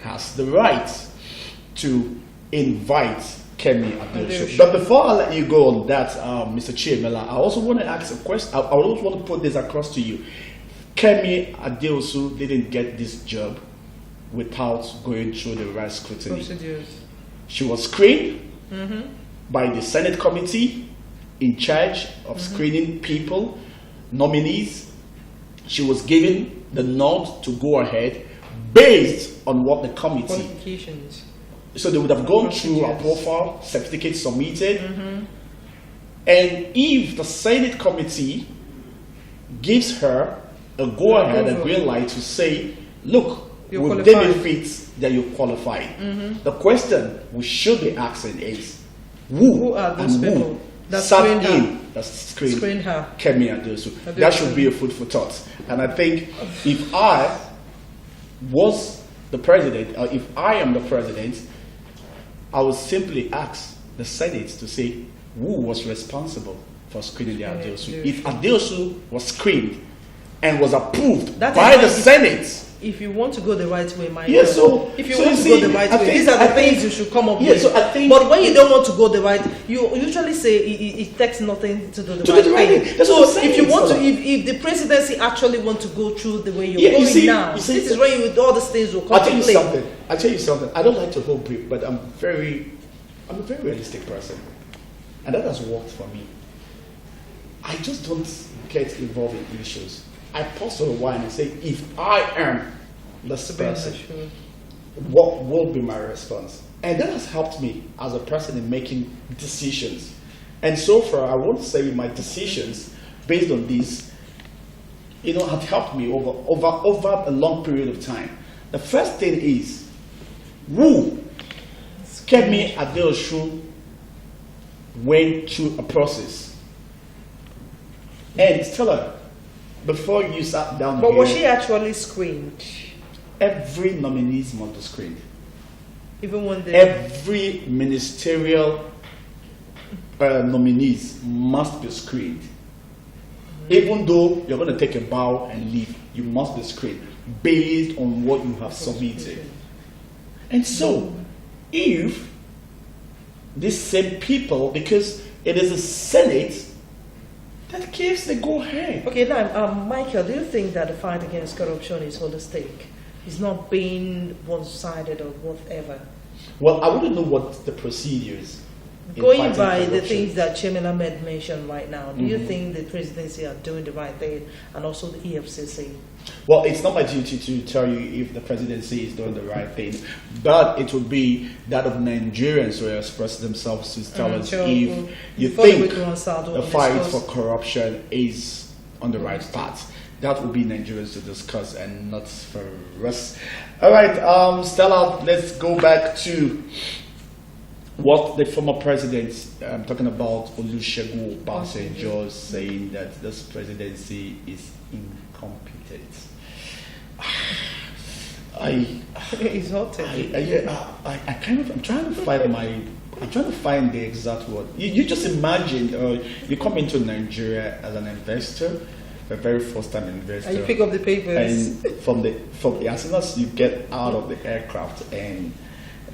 has the right to invite Kemi Adeoshu. But before I let you go on that, Mr. Chiemela, I also want to ask a question. I also want to put this across to you. Kemi Adeoshu didn't get this job without going through the right scrutiny. Procedures. She was screened by the Senate committee in charge of screening people, nominees. She was given the nod to go ahead based on what the committee. Qualifications. So they would have gone through a profile, certificate submitted, and if the Senate committee gives her a go-ahead, a green light to say, look, with benefits that you qualified. The question we should be asking is, who are those people that sat in that screened her? Kemi Adeoshu. That should be a food for thought. And I think if I was the president, or if I am the president, I would simply ask the Senate to say who was responsible for screening the Adeoshu. If Adeoshu was screened and was approved by the Senate. If you want to go the right way, if you want to go the right way, these are the things you should come up with. But when you don't want to go the right, you usually say it takes nothing to do the right thing. So if you want to, if the presidency actually want to go through the way you're going now, this is where all these things will come to play. I'll tell you something. I don't like to hold brief, but I'm a very realistic person, and that has worked for me. I just don't get involved in issues. I pause for a while and say, if I am this person, what will be my response? And that has helped me as a person in making decisions. And so far, I won't say my decisions based on this, have helped me over a long period of time. The first thing is, who Kemi Adeoshu went through a process. And tell her, before you sat down But was she actually screened? Every nominee must be screened. Even when every ministerial nominees must be screened. Even though you're going to take a bow and leave, you must be screened based on what you have submitted. And so, if these same people, because it is the Senate that gives the go-ahead. Okay, now, Michael, do you think that the fight against corruption is holistic? It's not being one-sided or whatever? Well, I wouldn't know what the procedures Going by the things that Chairman Ahmed mentioned right now, do you think the presidency are doing the right thing, and also the EFCC? Well, it's not my duty to tell you if the presidency is doing the right thing, but it would be that of Nigerians who express themselves to tell us if you think the fight for corruption is on the right path. That would be Nigerians to discuss and not for us. All right, Stella, let's go back to what the former president, I'm talking about Olusegun Obasanjo, saying that this presidency is incompetent. I'm trying to find the exact word. You just imagine you come into Nigeria as an investor, the very first time investor. And you pick up the papers. And from as soon as you get out of the aircraft and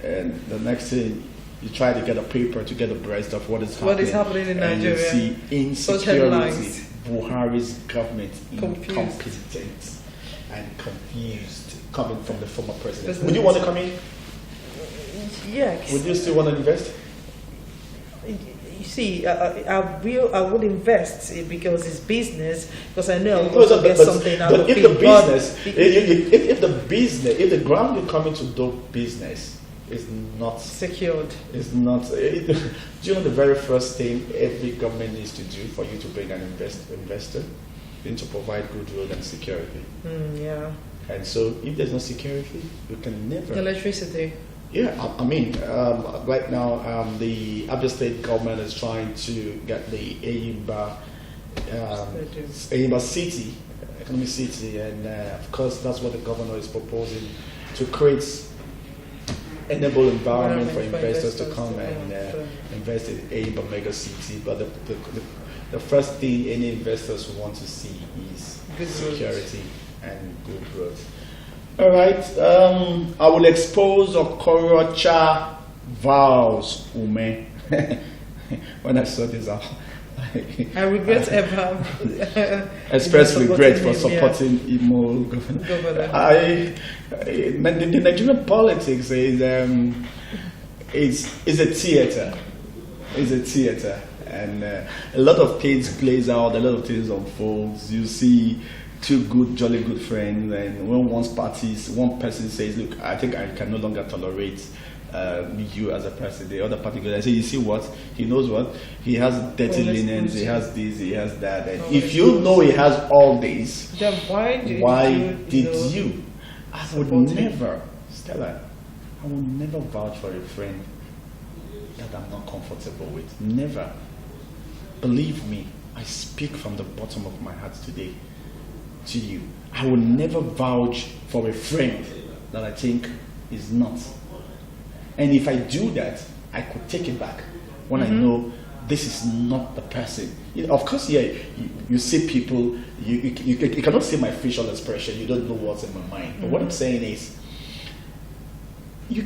the next thing, you try to get a paper to get abreast of what is happening in Nigeria. And you see insecurity, Buhari's government incompetent and confused coming from the former president. Would you want to come in? Yes. Would you still want to invest? You see, I would invest because it's business, because I know I'm going to get something out of it. If the ground you come into do business is not secured, is not. Do you know the very first thing every government needs to do for you to bring an investor? You need to provide goodwill and security. Yeah. And so, if there's no security, you can never. Electricity. Yeah, I mean, right now the Abia state government is trying to get the Abia city, economic city, and of course that's what the governor is proposing, to create enable environment for investors to come and invest in Abia mega city. But the first thing any investors want to see is good security and good growth. All right, I will expose Okorocha vows, Ume. When I saw this out, I regret ever. Express regret for supporting Imo governor. The Nigerian politics is a theater. It's a theater, and a lot of things plays out. A lot of things unfolds. You see two good, jolly good friends, and when one person says, "Look, I think I can no longer tolerate you as a person," the other party goes and say, "You see what? He knows what? He has dirty linens. He has this. He has that. And if you know he has all these, then why did you? I would never, Stella. I would never vouch for a friend that I'm not comfortable with. Never. Believe me, I speak from the bottom of my heart today to you. I will never vouch for a friend that I think is not. And if I do that, I could take it back when I know this is not the person. Of course, yeah, you see people, you cannot see my facial expression, you don't know what's in my mind. But what I'm saying is, he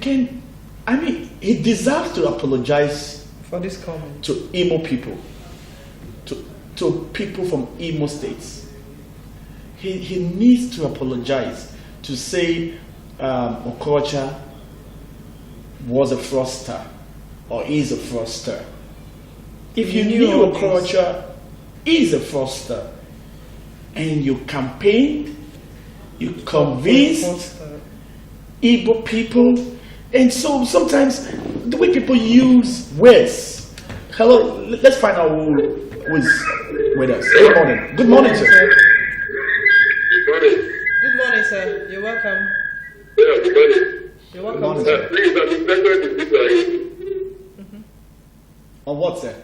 deserves to apologize for this comment to Imo people, to people from Imo states. He needs to apologize, to say Okorocha was a fraudster or is a fraudster. If you knew Okorocha is a fraudster and you campaigned, you convinced Igbo people, and so sometimes the way people use words. Hello, let's find out who is with us. Good morning. Good morning, sir. Good morning, sir. You're welcome. Yeah, good morning. You're welcome. Good morning, sir. Please, I'm interested in this. On what, sir?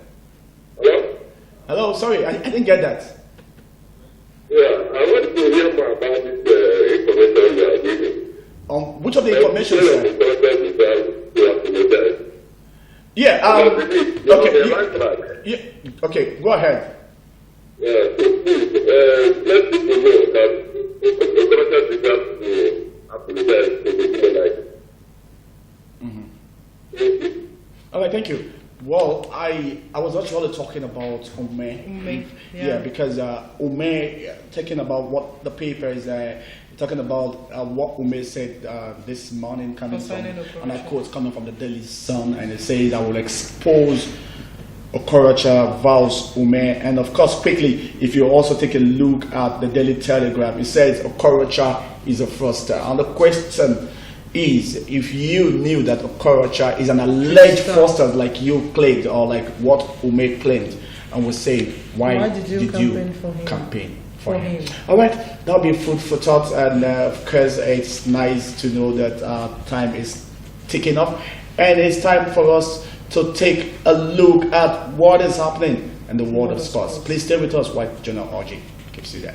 Hello? Hello, sorry, I didn't get that. Yeah, I want to hear more about this information you are giving. Which of the information, sir? Yeah, okay, go ahead. Yeah, so please, let people know that the government deserves to apologize to the human rights. All right, thank you. Well, I was actually talking about Ume. Yeah, because Ume, talking about what the paper is talking about what Ume said this morning, coming from, and I quote, coming from the Daily Sun, and it says, I will expose Okorocha, vows Ume. And of course, quickly, if you also take a look at the Daily Telegraph, it says Okorocha is a fraudster. And the question is, if you knew that Okorocha is an alleged fraudster like you claimed, or like what Ume claimed, and would say, why did you campaign for him? All right, that'll be food for thought, and of course, it's nice to know that time is ticking up, and it's time for us to take a look at what is happening in the world of sports. Please stay with us while Jonah Orji keeps you there.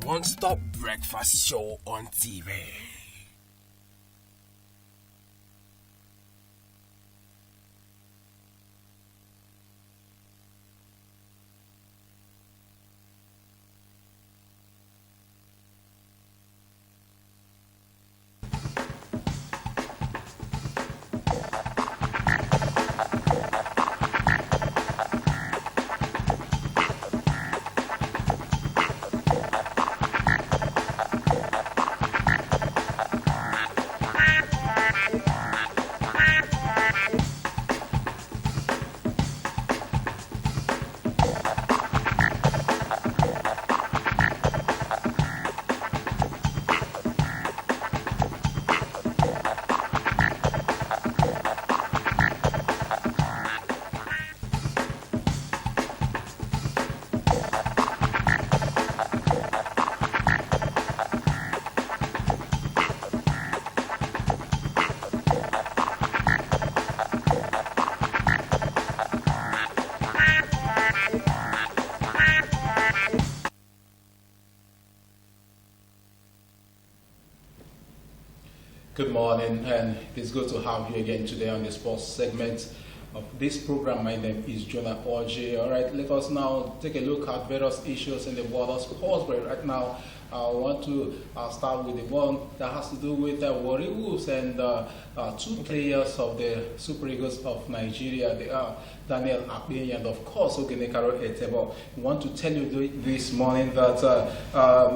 One-stop breakfast show on TV. Good morning, and it's good to have you again today on the sports segment of this program. My name is Jonah Orji. All right, let us now take a look at various issues in the world of sports. But right now, I want to start with the one that has to do with Warri Wolves and two players of the Super Eagles of Nigeria. They are Daniel Abia and of course Ogenekaro Etebo. I want to tell you this morning that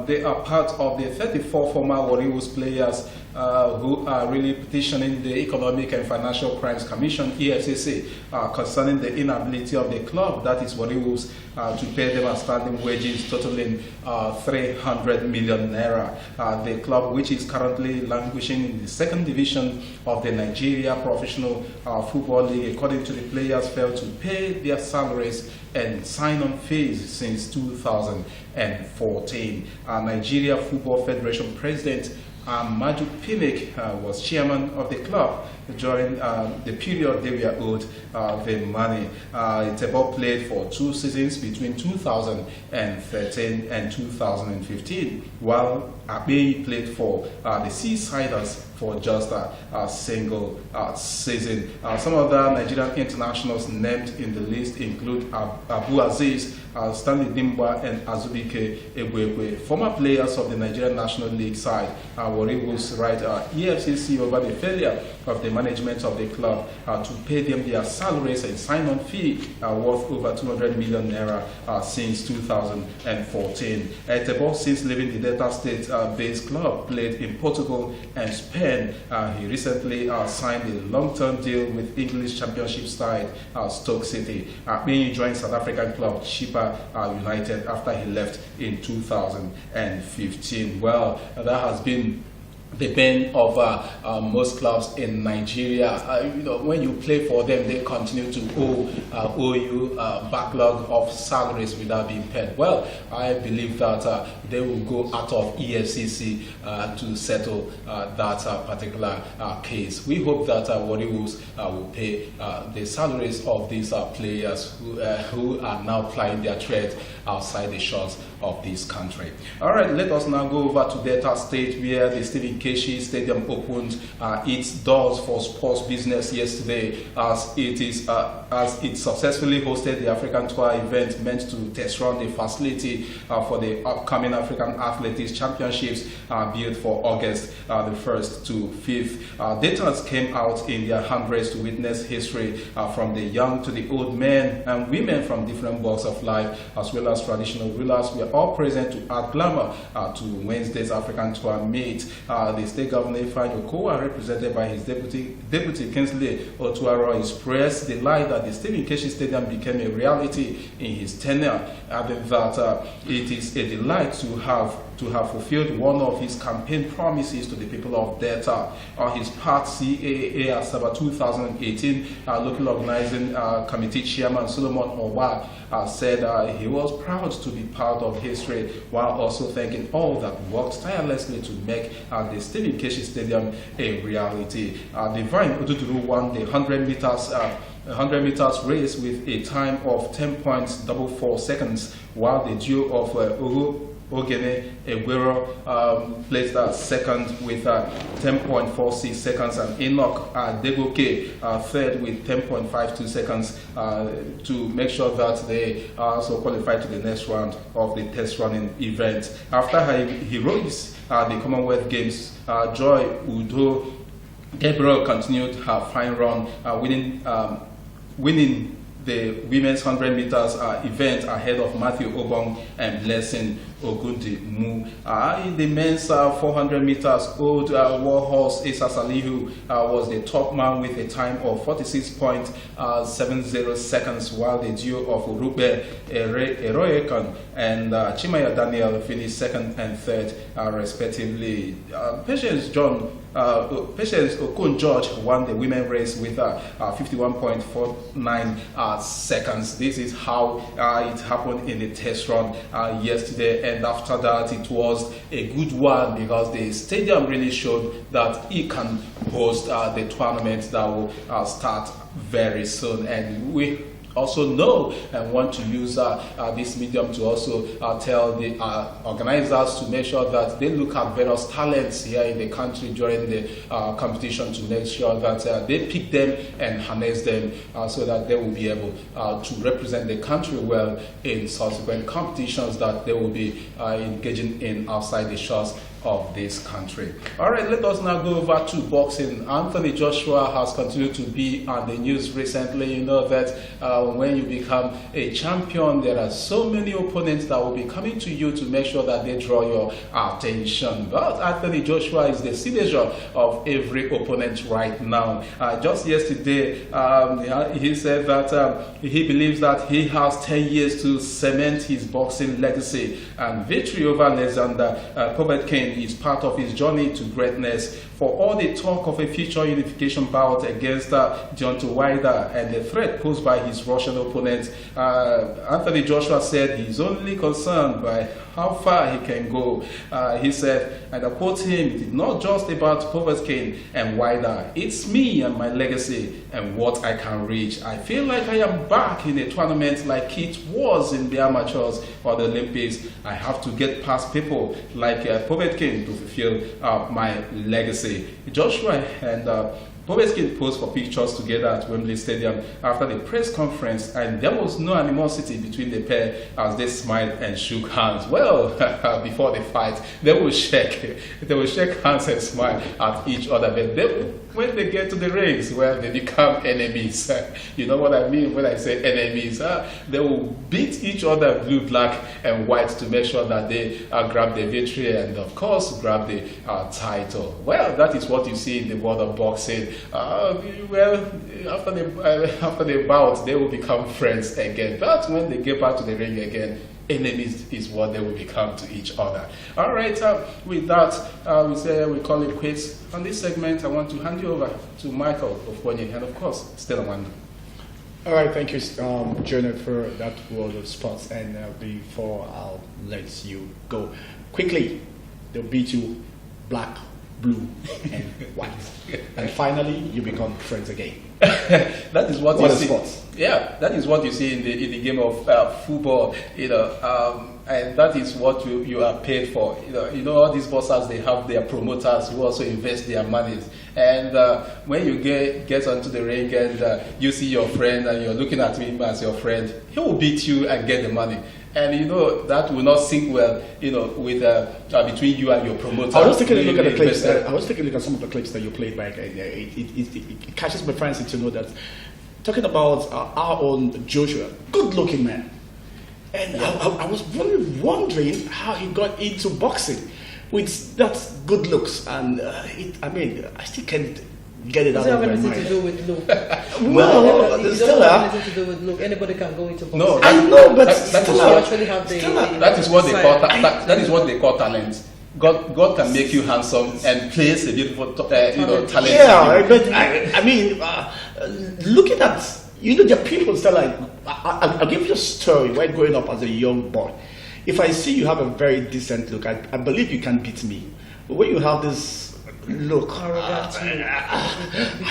they are part of the 34 former Warri Wolves players who are really petitioning the Economic and Financial Crimes Commission, EFCC, concerning the inability of the club, that is Warri Wolves, to pay them outstanding wages totaling 300 million naira. The club, which is currently languishing in the second division of the Nigeria Professional Football League, according to the players, failed to pay their salaries and sign-on fees since 2014. Nigeria Football Federation President Maju Pinnick was chairman of the club during the period they were owed the money. Etebo played for 2 seasons between 2013 and 2015, while Abia played for the Seasiders for just a single season. Some other Nigerian internationals named in the list include Abu Aziz, Stanley Dimba, and Azubike Egwekwe, former players of the Nigerian National League side. Warri Wolves write EFCC over the failure of the management of the club to pay them their salaries and sign-on fee worth over 200 million naira since 2014. Etebo, since leaving the Delta State-based club, played in Portugal and Spain. He recently signed a long-term deal with English Championship side Stoke City. He joined South African club Chippa United after he left in 2015. Well, that has been the bane of most clubs in Nigeria. When you play for them, they continue to owe you a backlog of salaries without being paid. Well, I believe that they will go out of EFCC to settle that particular case. We hope that Warri Wolves will pay the salaries of these players who are now plying their trade outside the shores of this country. All right, let us now go over to Delta State, where the Stephen Keshi Stadium opened its doors for sports business yesterday, as it successfully hosted the African Tour event meant to test run the facility for the upcoming African Athletics Championships built for August the 1st to 5th. Daytoners came out in their hundreds to witness history from the young to the old men and women from different walks of life, as well as traditional rulers, were all present to add glamour to Wednesday's African Tour meet. The state governor, Ifeanyi Okowa, represented by his deputy Kingsley Otuaro, expressed delight that the Stephen Keshi Stadium became a reality in his tenure, adding that it is a delight to have fulfilled one of his campaign promises to the people of Delta. On his part, CAA Asaba 2018 local organizing committee chairman Solomon Owa said he was proud to be part of history, while also thanking all that worked tirelessly to make the Stephen Keshi Stadium a reality. Divine Oduduru won the 100 meters race with a time of 10.44 seconds, while the duo of Ogene Eguero placed second with 10.46 seconds, and Enoch Degoke third with 10.52 seconds to make sure that they also qualified to the next round of the test running event. After her heroics the Commonwealth Games, Joy Udo Gabriel continued her fine run, winning the women's 100 meters event ahead of Matthew Obong and Blessing Ogundimu. In the men's 400 meters, old warhorse Issa Salihu was the top man with a time of 46.70 seconds, while the duo of Urube Eroyekan and Chimaya Daniel finished second and third respectively. Patience Okun George won the women's race with 51.49 seconds. This is how it happened in the test run yesterday, and after that it was a good one because the stadium really showed that it can host the tournament that will start very soon. And we also know and want to use this medium to also tell the organizers to make sure that they look at various talents here in the country during the competition, to make sure that they pick them and harness them so that they will be able to represent the country well in subsequent competitions that they will be engaging in outside the shores of this country. All right, let us now go over to boxing. Anthony Joshua has continued to be on the news recently. You know that when you become a champion, there are so many opponents that will be coming to you to make sure that they draw your attention. But Anthony Joshua is the signature of every opponent right now. Just yesterday, he said that he believes that he has 10 years to cement his boxing legacy, and victory over Alexander Povetkin is part of his journey to greatness. For all the talk of a future unification bout against Deontay Wilder and the threat posed by his Russian opponent, Anthony Joshua said he's only concerned by how far he can go. He said, and I quote him, "It's not just about Povetkin and Wilder, it's me and my legacy and what I can reach. I feel like I am back in a tournament like it was in the amateurs or the Olympics. I have to get past people like Povetkin to fulfill my legacy." Joshua and Povetkin posed for pictures together at Wembley Stadium after the press conference, and there was no animosity between the pair as they smiled and shook hands. Well, before the fight, they will shake hands and smile at each other, but when they get to the rings, well, they become enemies. You know what I mean when I say enemies? They will beat each other blue, black, and white to make sure that they grab the victory and, of course, grab the title. Well, that is what you see in the world of boxing. Well, after the bout, they will become friends again. But when they get back to the ring again, enemies is what they will become to each other. All right, with that, we call it quits on this segment. I want to hand you over to Michael Ofonye and, of course, Stella Wanda. All right, thank you, Jonah, for that world of sports. And before I'll let you go, quickly, they'll beat you black blue and white. And finally, you become friends again. That is what What you a see. sport. Yeah, that is what you see in the game of football. And that is what you are paid for. You know all these bosses, they have their promoters who also invest their monies. And when you get onto the ring and you see your friend and you're looking at him as your friend, he will beat you and get the money. And that will not sync well, with between you and your promoter. I was taking a look at the clips. I was taking a look at some of the clips that you played back. It catches my fancy to know that, talking about our own Joshua, good-looking man, and I was really wondering how he got into boxing with that good looks, and I still can't get it out of my mind. Does it have anything to do with look? Well, it doesn't have anything to do with look. Anybody can go into boxing. No, I know, but that is what they call talent. God can make you handsome and place a beautiful talent. Yeah, but looking at there are people still like I'll give you a story. While growing up as a young boy, if I see you have a very decent look, I believe you can beat me. But when you have this look, I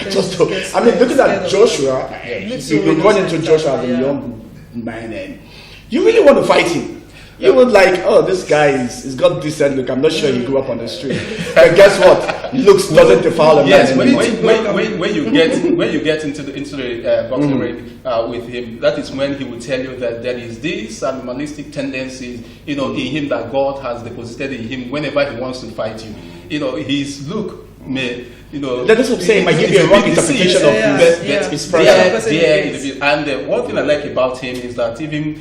just don't. Looking at Joshua, you run into Joshua as a young man, and you really want to fight him. You would like, oh, this guy he's got decent look. I'm not sure he grew up on the street. But guess what? Looks doesn't defile a man. Yes, when you get into the boxing ring with him, that is when he will tell you that there is these animalistic tendencies, in him that God has deposited in him. Whenever he wants to fight you, his look may. That's what I'm saying. Might give you a wrong interpretation of his person. And one thing I like about him is that even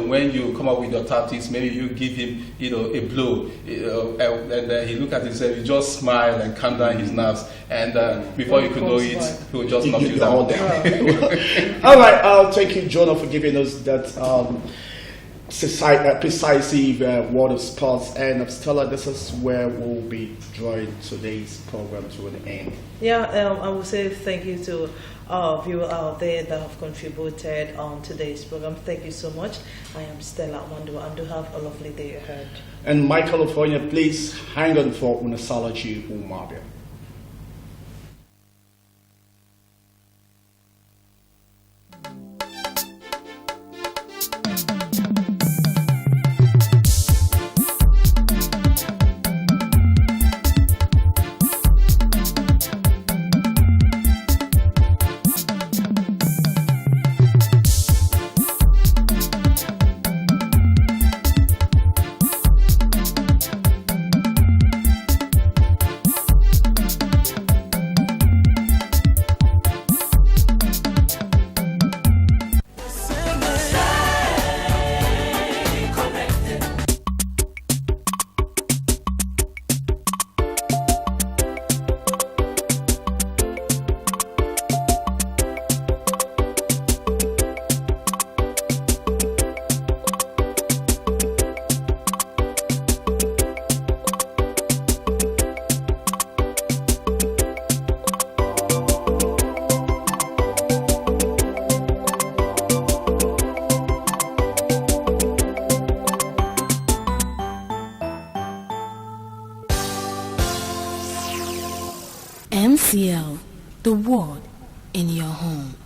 when you come up with your tactics, maybe you give him a blow, and he look at himself, you just smile and calm down his nerves, and before you could know it, he will just knock you down. All right, thank you, Jonah, for giving us that precise word of sports. And Stella, this is where we'll be drawing today's program to an end. I will say thank you to our viewers out there that have contributed on today's program. Thank you so much. I am Stella Wando, and do have a lovely day ahead. And my California, please hang on for Unasalachi Umabia. MCL, the word in your home.